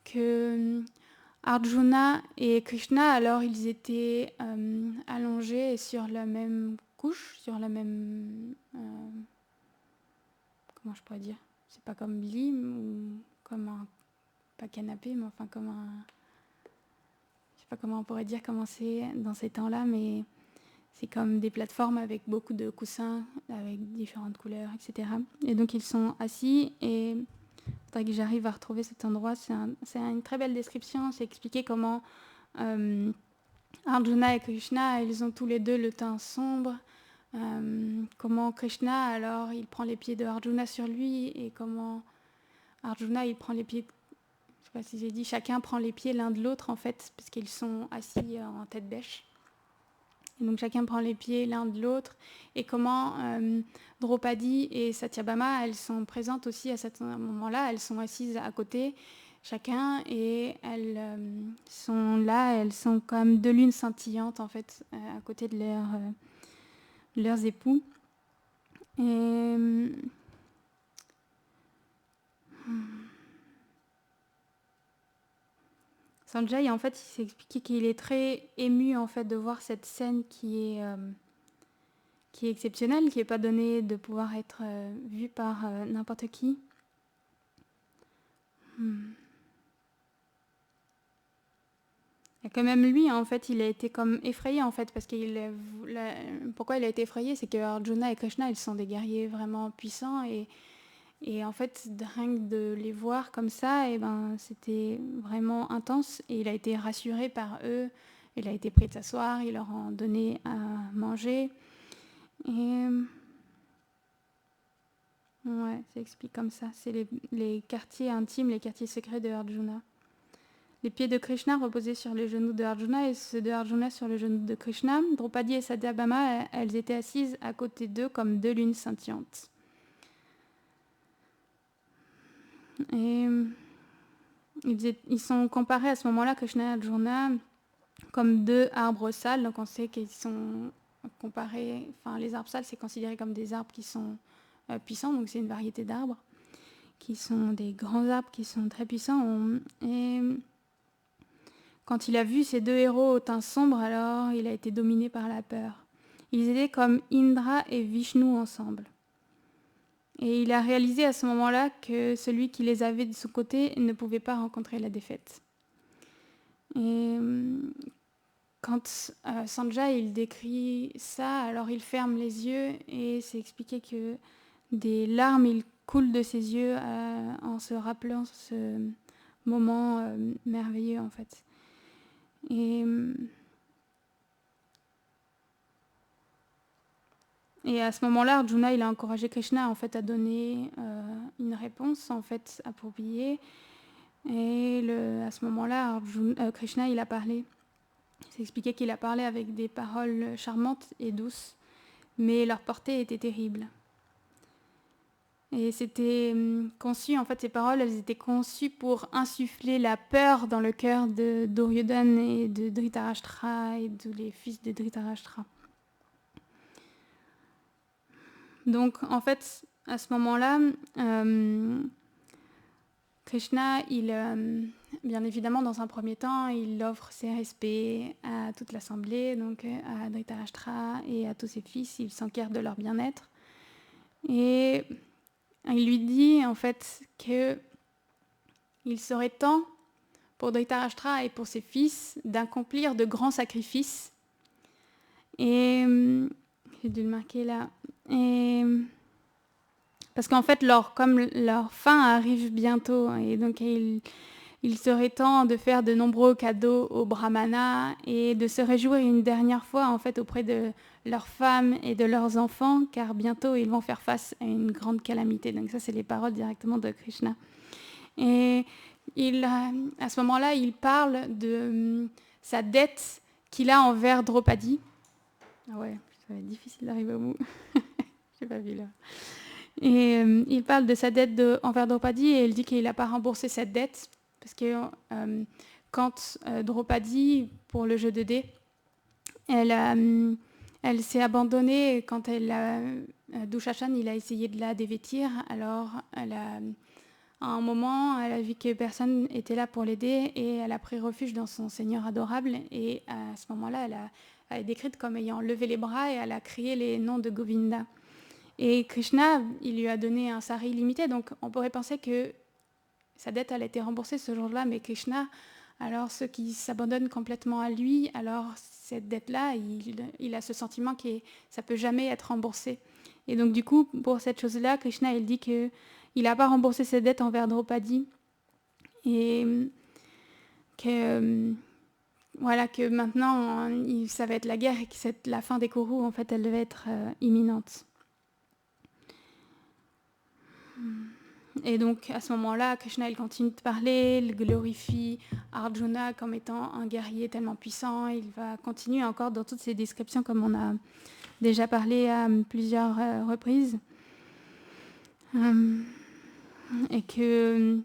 que Arjuna et Krishna, alors ils étaient allongés sur la même couche, sur la même... comment je pourrais dire ? C'est pas comme lit ou comme un... pas canapé, mais enfin comme un... Je sais pas comment on pourrait dire comment c'est dans ces temps-là, mais c'est comme des plateformes avec beaucoup de coussins, avec différentes couleurs, etc. Et donc ils sont assis et il faudrait que j'arrive à retrouver cet endroit. C'est une très belle description, c'est expliquer comment Arjuna et Krishna, ils ont tous les deux le teint sombre. Comment Krishna, alors, il prend les pieds de Arjuna sur lui et comment Arjuna, il prend les pieds... Je sais pas si j'ai dit, chacun prend les pieds l'un de l'autre en fait, parce qu'ils sont assis en tête bêche. Et donc chacun prend les pieds l'un de l'autre. Et comment Draupadi et Satyabhama, elles sont présentes aussi à ce moment-là, elles sont assises à côté, chacun, et elles sont là, elles sont comme deux lunes scintillantes en fait, à côté de leurs époux. Et... Sanjay, en fait, il s'est expliqué qu'il est très ému en fait de voir cette scène qui est exceptionnelle, qui n'est pas donnée de pouvoir être vue par n'importe qui. Et quand même lui, en fait, il a été comme effrayé en fait, parce pourquoi il a été effrayé, c'est que Arjuna et Krishna, ils sont des guerriers vraiment puissants et en fait, rien que de les voir comme ça, et ben, c'était vraiment intense. Et il a été rassuré par eux. Il a été pris de s'asseoir, ils leur ont donné à manger. Et ouais, ça explique comme ça. C'est les quartiers intimes, les quartiers secrets de Arjuna. Les pieds de Krishna reposaient sur les genoux de Arjuna et ceux de Arjuna sur les genoux de Krishna. Draupadi et Satyabhama, elles étaient assises à côté d'eux comme deux lunes scintillantes. Et ils sont comparés à ce moment-là, Krishna et Arjuna, comme deux arbres sales. Donc on sait qu'ils sont comparés, enfin les arbres sales c'est considéré comme des arbres qui sont puissants, donc c'est une variété d'arbres qui sont des grands arbres qui sont très puissants. Et quand il a vu ces deux héros au teint sombre, alors il a été dominé par la peur. Ils étaient comme Indra et Vishnu ensemble. Et il a réalisé à ce moment-là que celui qui les avait de son côté ne pouvait pas rencontrer la défaite. Et quand Sanjay il décrit ça, alors il ferme les yeux et c'est expliqué que des larmes il coulent de ses yeux en se rappelant ce moment merveilleux en fait. Et à ce moment-là, Arjuna il a encouragé Krishna en fait à donner une réponse en fait appropriée. Et à ce moment-là, Krishna il a parlé. C'est expliqué qu'il a parlé avec des paroles charmantes et douces, mais leur portée était terrible. Et c'était conçu, en fait, ces paroles, elles étaient conçues pour insuffler la peur dans le cœur de Duryodhana et de Dhritarashtra et tous les fils de Dhritarashtra. Donc, en fait, à ce moment-là, Krishna, bien évidemment, dans un premier temps, il offre ses respects à toute l'assemblée, donc à Dhritarashtra et à tous ses fils. Il s'enquiert de leur bien-être. Et il lui dit, en fait, qu'il serait temps pour Dhritarashtra et pour ses fils d'accomplir de grands sacrifices. Et j'ai dû le marquer là. Parce qu'en fait, comme leur fin arrive bientôt, et donc il serait temps de faire de nombreux cadeaux aux brahmanas et de se réjouir une dernière fois en fait auprès de leurs femmes et de leurs enfants, car bientôt ils vont faire face à une grande calamité. Donc ça, c'est les paroles directement de Krishna. Et à ce moment-là, il parle de sa dette qu'il a envers Draupadi. Ah ouais, ça va être difficile d'arriver au bout. J'ai pas vu là. Et il parle de sa dette envers Draupadi et il dit qu'il n'a pas remboursé cette dette parce que quand Draupadi, pour le jeu de dés, elle s'est abandonnée quand Dushashan il a essayé de la dévêtir. Alors à un moment, elle a vu que personne n'était là pour l'aider et elle a pris refuge dans son Seigneur adorable. Et à ce moment-là, elle est décrite comme ayant levé les bras et elle a crié les noms de Govinda. Et Krishna, il lui a donné un sari limité, donc on pourrait penser que sa dette elle a été remboursée ce jour-là, mais Krishna, alors ceux qui s'abandonnent complètement à lui, alors cette dette-là, il a ce sentiment que ça ne peut jamais être remboursé. Et donc du coup, pour cette chose-là, Krishna, il dit qu'il n'a pas remboursé ses dettes envers Draupadi, et que maintenant, ça va être la guerre et que la fin des Kourous, en fait, elle devait être imminente. Et donc à ce moment-là, Krishna il continue de parler, il glorifie Arjuna comme étant un guerrier tellement puissant. Il va continuer encore dans toutes ces descriptions comme on a déjà parlé à plusieurs reprises. Et que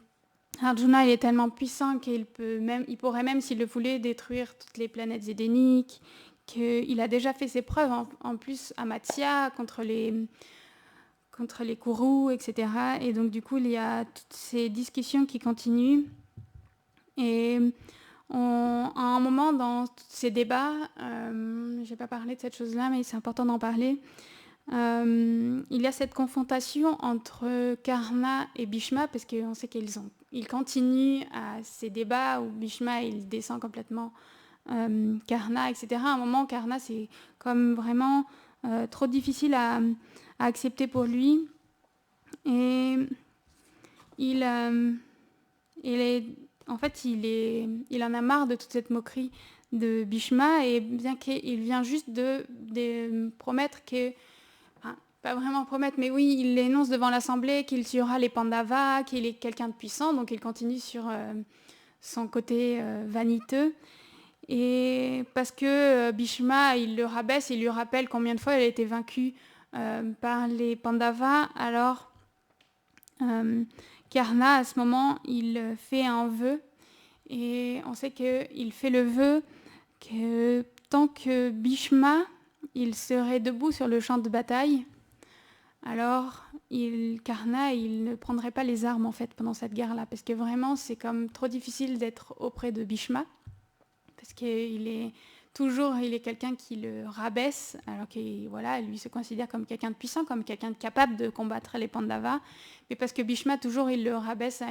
Arjuna il est tellement puissant qu'il pourrait même, s'il le voulait, détruire toutes les planètes édéniques, qu'il a déjà fait ses preuves en plus à Matsya contre les Kourous, etc. Et donc du coup, il y a toutes ces discussions qui continuent. Et à un moment dans tous ces débats, je n'ai pas parlé de cette chose-là, mais c'est important d'en parler, il y a cette confrontation entre Karna et Bhishma, parce qu'on sait qu'ils continuent à ces débats où Bhishma il descend complètement Karna, etc. À un moment, Karna, c'est comme vraiment trop difficile à accepter pour lui. Et il en a marre de toute cette moquerie de Bhishma, et bien qu'il vient juste de promettre pas vraiment promettre, mais oui, il énonce devant l'Assemblée qu'il tuera les Pandavas, qu'il est quelqu'un de puissant, donc il continue sur son côté vaniteux. Et parce que Bhishma, il le rabaisse, il lui rappelle combien de fois il a été vaincu par les Pandavas, alors Karna, à ce moment, il fait un vœu, et on sait qu'il fait le vœu que tant que Bhishma, il serait debout sur le champ de bataille, alors Karna, il ne prendrait pas les armes en fait pendant cette guerre-là, parce que vraiment, c'est comme trop difficile d'être auprès de Bhishma, parce qu'il est toujours il est quelqu'un qui le rabaisse, alors qu'il voilà, lui se considère comme quelqu'un de puissant, comme quelqu'un de capable de combattre les Pandavas, mais parce que Bhishma, toujours, il le rabaisse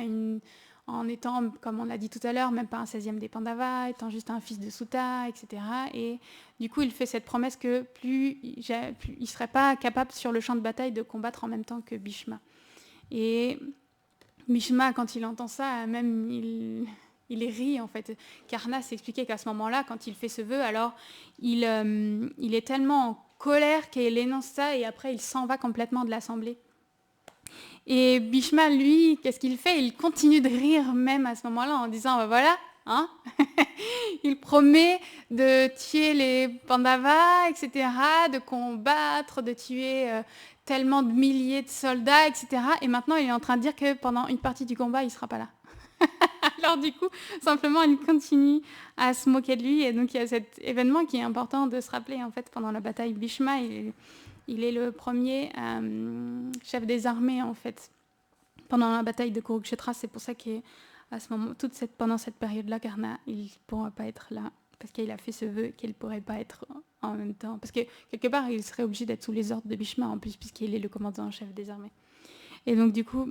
en étant, comme on l'a dit tout à l'heure, même pas un 16e des Pandavas, étant juste un fils de Sutta, etc. Et du coup, il fait cette promesse que plus il ne serait pas capable sur le champ de bataille de combattre en même temps que Bhishma. Et Bhishma, quand il entend ça, même il rit en fait. Karna s'expliquait qu'à ce moment-là, quand il fait ce vœu, alors il est tellement en colère qu'il énonce ça et après il s'en va complètement de l'assemblée. Et Bhishma, lui, qu'est-ce qu'il fait? Il continue de rire même à ce moment-là en disant voilà, hein. Il promet de tuer les Pandavas, etc., de combattre, de tuer tellement de milliers de soldats, etc. Et maintenant, il est en train de dire que pendant une partie du combat, il ne sera pas là. Alors du coup, simplement, il continue à se moquer de lui. Et donc, il y a cet événement qui est important de se rappeler, en fait, pendant la bataille. Bhishma, il est le premier chef des armées, en fait, pendant la bataille de Kurukshetra. C'est pour ça qu'à ce moment, pendant cette période-là, Karna, il ne pourra pas être là, parce qu'il a fait ce vœu qu'il ne pourrait pas être en même temps. Parce que, quelque part, il serait obligé d'être sous les ordres de Bhishma, en plus, puisqu'il est le commandant en chef des armées. Et donc, du coup,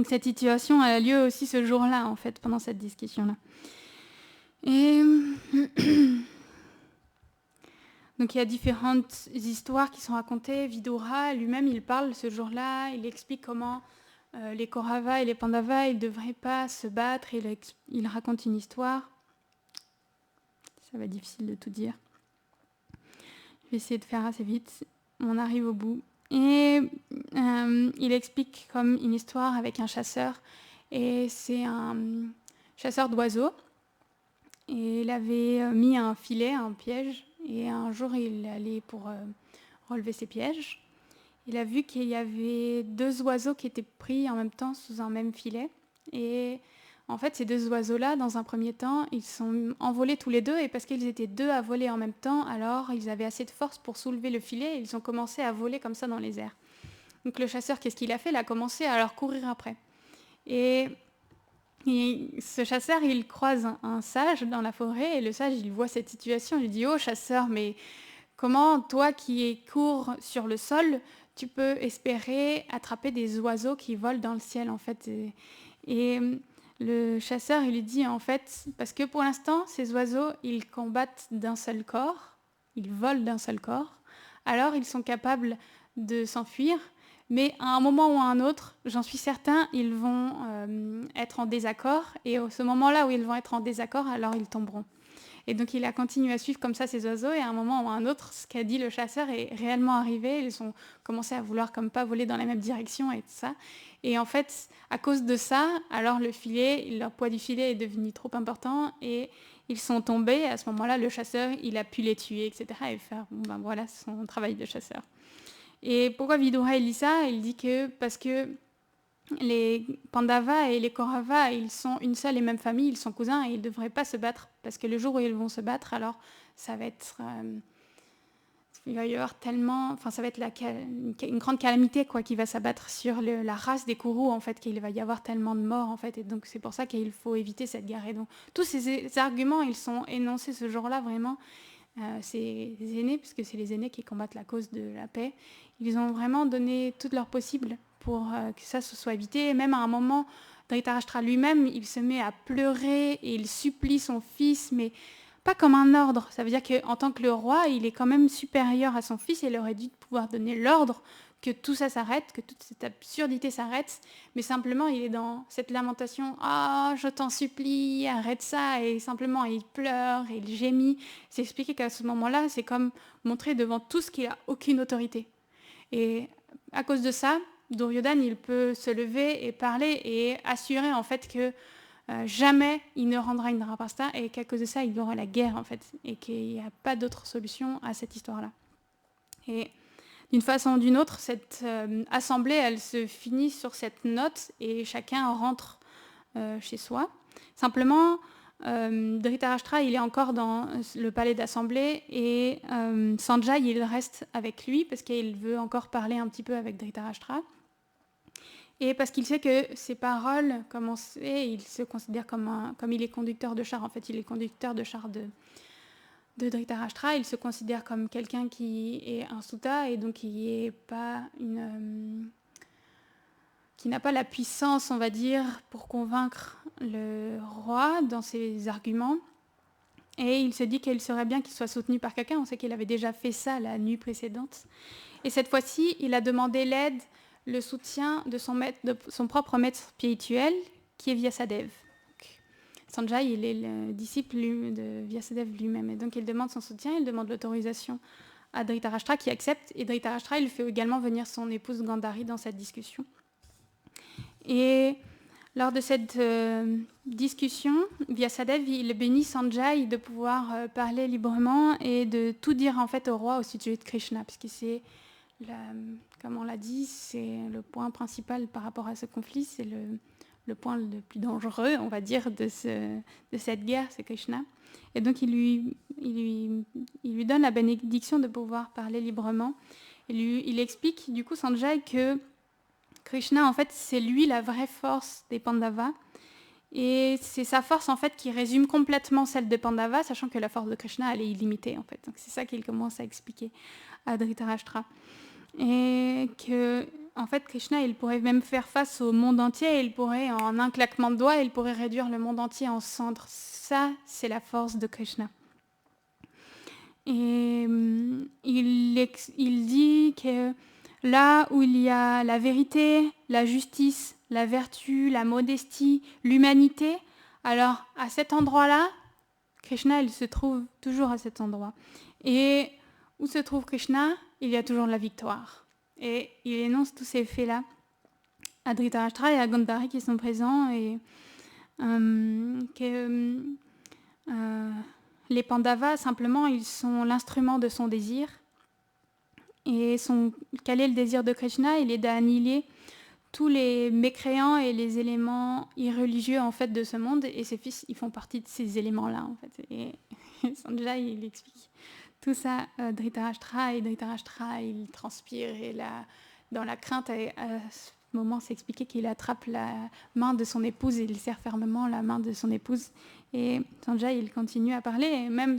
cette situation a lieu aussi ce jour-là, en fait, pendant cette discussion-là. Et donc il y a différentes histoires qui sont racontées. Vidura lui-même, il parle ce jour-là, il explique comment les Kauravas et les Pandavas, ils ne devraient pas se battre. Il raconte une histoire. Ça va être difficile de tout dire. Je vais essayer de faire assez vite. On arrive au bout. Et il explique comme une histoire avec un chasseur. Et c'est un chasseur d'oiseaux. Et il avait mis un filet, un piège. Et un jour, il allait pour relever ses pièges. Il a vu qu'il y avait 2 oiseaux qui étaient pris en même temps sous un même filet. Et en fait, ces 2 oiseaux-là, dans un premier temps, ils sont envolés tous les 2. Et parce qu'ils étaient 2 à voler en même temps, alors ils avaient assez de force pour soulever le filet. Et ils ont commencé à voler comme ça dans les airs. Donc le chasseur, qu'est-ce qu'il a fait? Il a commencé à leur courir après. Et ce chasseur, il croise un sage dans la forêt. Et le sage, il voit cette situation. Il dit « Oh, chasseur, mais comment, toi qui cours sur le sol, tu peux espérer attraper des oiseaux qui volent dans le ciel, en fait ?» Et le chasseur, il lui dit, en fait, parce que pour l'instant, ces oiseaux, ils combattent d'un seul corps, ils volent d'un seul corps, alors ils sont capables de s'enfuir, mais à un moment ou à un autre, j'en suis certain, ils vont être en désaccord, et à ce moment-là où ils vont être en désaccord, alors ils tomberont. Et donc il a continué à suivre comme ça ces oiseaux et à un moment ou à un autre, ce qu'a dit le chasseur est réellement arrivé. Ils ont commencé à vouloir comme pas voler dans la même direction et tout ça. Et en fait, à cause de ça, alors le filet, leur poids du filet est devenu trop important et ils sont tombés. Et à ce moment-là, le chasseur, il a pu les tuer, etc. Et faire, voilà son travail de chasseur. Et pourquoi Vidura il dit ça? Il dit que parce que les Pandavas et les Kauravas, ils sont une seule et même famille, ils sont cousins et ils ne devraient pas se battre parce que le jour où ils vont se battre, alors ça va être, il va y avoir tellement, enfin ça va être une grande calamité quoi, qui va s'abattre sur la race des Kurus en fait, qu'il va y avoir tellement de morts en fait, et donc c'est pour ça qu'il faut éviter cette guerre. Et donc tous ces arguments, ils sont énoncés ce jour-là vraiment. Ces aînés, puisque c'est les aînés qui combattent la cause de la paix, ils ont vraiment donné tout leur possible pour que ça se soit évité. Et même à un moment, Dhritarashtra lui-même, il se met à pleurer et il supplie son fils, mais pas comme un ordre. Ça veut dire qu'en tant que le roi, il est quand même supérieur à son fils et il aurait dû pouvoir donner l'ordre que tout ça s'arrête, que toute cette absurdité s'arrête, mais simplement il est dans cette lamentation « Ah, je t'en supplie, arrête ça !» et simplement il pleure et il gémit. C'est expliqué qu'à ce moment-là, c'est comme montrer devant tous qu'il n'a aucune autorité. Et à cause de ça, Duryodhana, il peut se lever et parler et assurer en fait que jamais il ne rendra Indraprastha et qu'à cause de ça, il y aura la guerre en fait et qu'il n'y a pas d'autre solution à cette histoire-là. Et d'une façon ou d'une autre, cette assemblée, elle se finit sur cette note et chacun rentre chez soi. Simplement, Dhritarashtra, il est encore dans le palais d'assemblée et Sanjay, il reste avec lui parce qu'il veut encore parler un petit peu avec Dhritarashtra. Et parce qu'il sait que ses paroles, comme on sait, il se considère comme il est conducteur de char. En fait, il est conducteur de char de Dhritarashtra. Il se considère comme quelqu'un qui est un sutta et donc qui n'a pas la puissance, on va dire, pour convaincre le roi dans ses arguments. Et il se dit qu'il serait bien qu'il soit soutenu par quelqu'un. On sait qu'il avait déjà fait ça la nuit précédente. Et cette fois-ci, il a demandé l'aide, le soutien de son propre maître spirituel, qui est Vyasadeva. Sanjay, il est le disciple de Vyasadeva lui-même. Et donc, il demande son soutien, il demande l'autorisation à Dhritarashtra, qui accepte. Et Dhritarashtra, il fait également venir son épouse Gandhari dans cette discussion. Et lors de cette discussion, Vyasadeva, il bénit Sanjay de pouvoir parler librement et de tout dire en fait au roi au sujet de Krishna, parce que c'est, comme on l'a dit, c'est le point principal par rapport à ce conflit, c'est le point le plus dangereux, on va dire, de cette guerre, c'est Krishna. Et donc il lui donne la bénédiction de pouvoir parler librement. Il explique du coup Sanjay que Krishna, en fait, c'est lui la vraie force des Pandavas. Et c'est sa force, en fait, qui résume complètement celle de Pandava, sachant que la force de Krishna, elle est illimitée, en fait. Donc c'est ça qu'il commence à expliquer à Dhritarashtra. Et que, en fait, Krishna, il pourrait même faire face au monde entier. Il pourrait, en un claquement de doigts, il pourrait réduire le monde entier en cendres. Ça, c'est la force de Krishna. Et il dit que là où il y a la vérité, la justice, la vertu, la modestie, l'humanité, alors à cet endroit-là, Krishna, il se trouve toujours à cet endroit. Et où se trouve Krishna, il y a toujours la victoire. Et il énonce tous ces faits-là à Dhritarashtra et à Gandhari qui sont présents et les Pandavas, simplement, ils sont l'instrument de son désir. Et quel est le désir de Krishna? Il est d'annihiler tous les mécréants et les éléments irreligieux en fait de ce monde, et ses fils, ils font partie de ces éléments-là en fait. Et Sanjay, il explique tout ça à Dhritarashtra, et Dhritarashtra, il transpire, et là, dans la crainte, à ce moment, c'est expliqué qu'il attrape la main de son épouse, et il serre fermement la main de son épouse, et Sanjay, il continue à parler, et même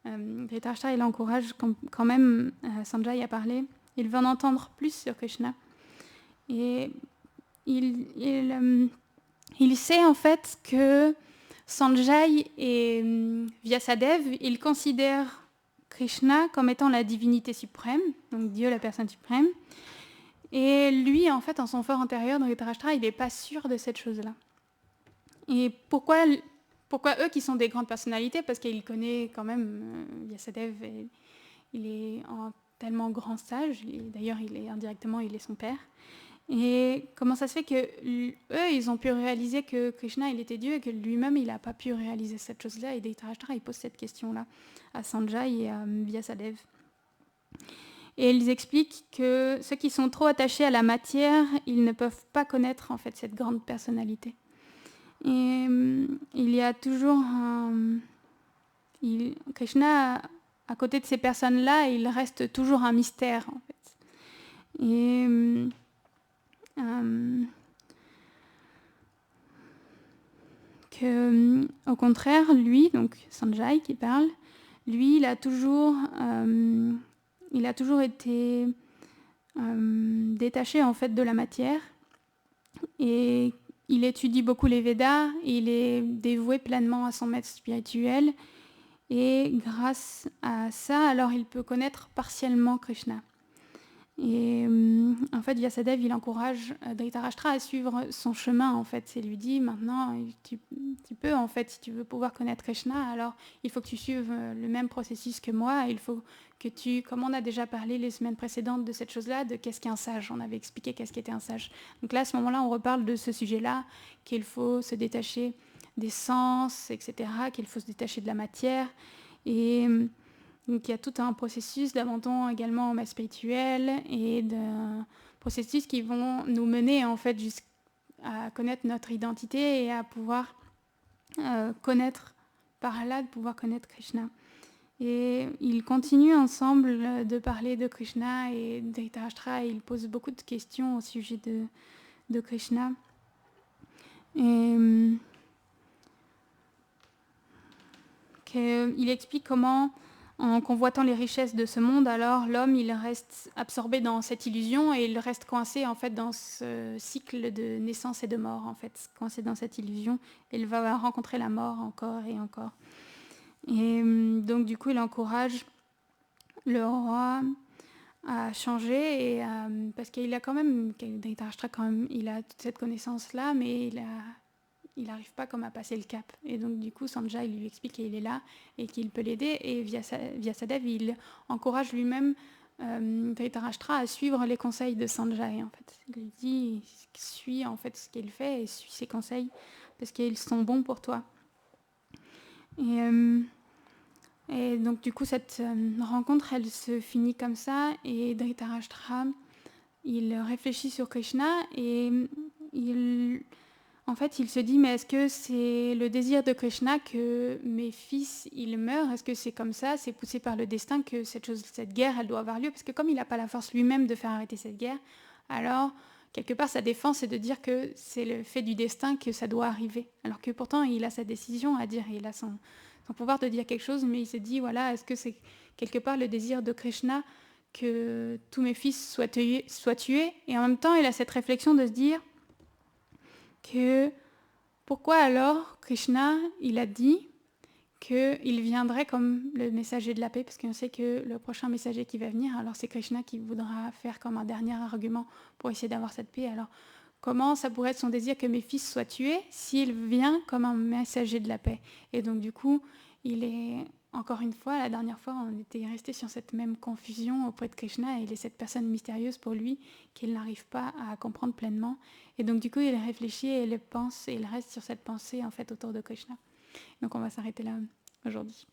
Dhritarashtra, il encourage quand même Sanjay à parler. Il veut en entendre plus sur Krishna. Et il sait en fait que Sanjay et Vyasadeva, ils considèrent Krishna comme étant la divinité suprême, donc Dieu, la personne suprême. Et lui, en fait, en son fort intérieur, dans Dhritarashtra, il n'est pas sûr de cette chose-là. Et pourquoi eux qui sont des grandes personnalités? Parce qu'il connaît quand même Vyasadeva, il est tellement grand sage, d'ailleurs indirectement il est son père. Et comment ça se fait que eux, ils ont pu réaliser que Krishna, il était Dieu, et que lui-même, il n'a pas pu réaliser cette chose-là? Et Dhritarashtra, il pose cette question-là à Sanjay et à Vyasadeva. Et ils expliquent que ceux qui sont trop attachés à la matière, ils ne peuvent pas connaître en fait cette grande personnalité. Et il y a toujours Krishna, à côté de ces personnes-là, il reste toujours un mystère en fait. Et au contraire, lui, donc Sanjay qui parle, lui, il a toujours été détaché en fait de la matière, et il étudie beaucoup les Védas, il est dévoué pleinement à son maître spirituel, et grâce à ça, alors il peut connaître partiellement Krishna. Et en fait, Vyasadeva, il encourage Dhritarashtra à suivre son chemin, en fait. Il lui dit, maintenant, tu peux, en fait, si tu veux pouvoir connaître Krishna, alors il faut que tu suives le même processus que moi. Il faut que comme on a déjà parlé les semaines précédentes de cette chose-là, de qu'est-ce qu'est un sage. On avait expliqué qu'est-ce qu'était un sage. Donc là, à ce moment-là, on reparle de ce sujet-là, qu'il faut se détacher des sens, etc., qu'il faut se détacher de la matière. Et donc il y a tout un processus d'abandon également au maître spirituel, et d'un processus qui vont nous mener en fait jusqu'à connaître notre identité et à pouvoir connaître par là, de pouvoir connaître Krishna. Et ils continuent ensemble de parler de Krishna, et Dhritarashtra, il pose beaucoup de questions au sujet de Krishna. Et il explique comment, en convoitant les richesses de ce monde, alors l'homme, il reste absorbé dans cette illusion et il reste coincé en fait dans ce cycle de naissance et de mort, en fait, coincé dans cette illusion. Et il va rencontrer la mort encore et encore. Et donc du coup, il encourage le roi à changer et parce qu'il a quand même, Dhritarashtra quand même, il a toute cette connaissance-là, mais il n'arrive pas comme à passer le cap. Et donc du coup, Sanjay il lui explique qu'il est là et qu'il peut l'aider. Et Vyasadeva, il encourage lui-même Dhritarashtra à suivre les conseils de Sanjay. En fait, il lui dit suis en fait ce qu'il fait et suis ses conseils parce qu'ils sont bons pour toi. Et donc du coup, cette rencontre, elle se finit comme ça. Et Dhritarashtra, il réfléchit sur Krishna et en fait, il se dit, mais est-ce que c'est le désir de Krishna que mes fils, ils meurent? Est-ce que c'est comme ça, c'est poussé par le destin que cette guerre, elle doit avoir lieu? Parce que comme il n'a pas la force lui-même de faire arrêter cette guerre, alors, quelque part, sa défense, c'est de dire que c'est le fait du destin que ça doit arriver. Alors que pourtant, il a sa décision à dire, il a son pouvoir de dire quelque chose, mais il se dit, voilà, est-ce que c'est quelque part le désir de Krishna que tous mes fils soient tués? Et en même temps, il a cette réflexion de se dire que pourquoi alors Krishna, il a dit qu'il viendrait comme le messager de la paix, parce qu'on sait que le prochain messager qui va venir, alors c'est Krishna qui voudra faire comme un dernier argument pour essayer d'avoir cette paix. Alors comment ça pourrait être son désir que mes fils soient tués s'il vient comme un messager de la paix? Et donc du coup, il est, encore une fois, la dernière fois, on était resté sur cette même confusion auprès de Krishna, et il est cette personne mystérieuse pour lui qu'il n'arrive pas à comprendre pleinement. Et donc du coup, il réfléchit et il pense, et il reste sur cette pensée en fait autour de Krishna. Donc on va s'arrêter là aujourd'hui.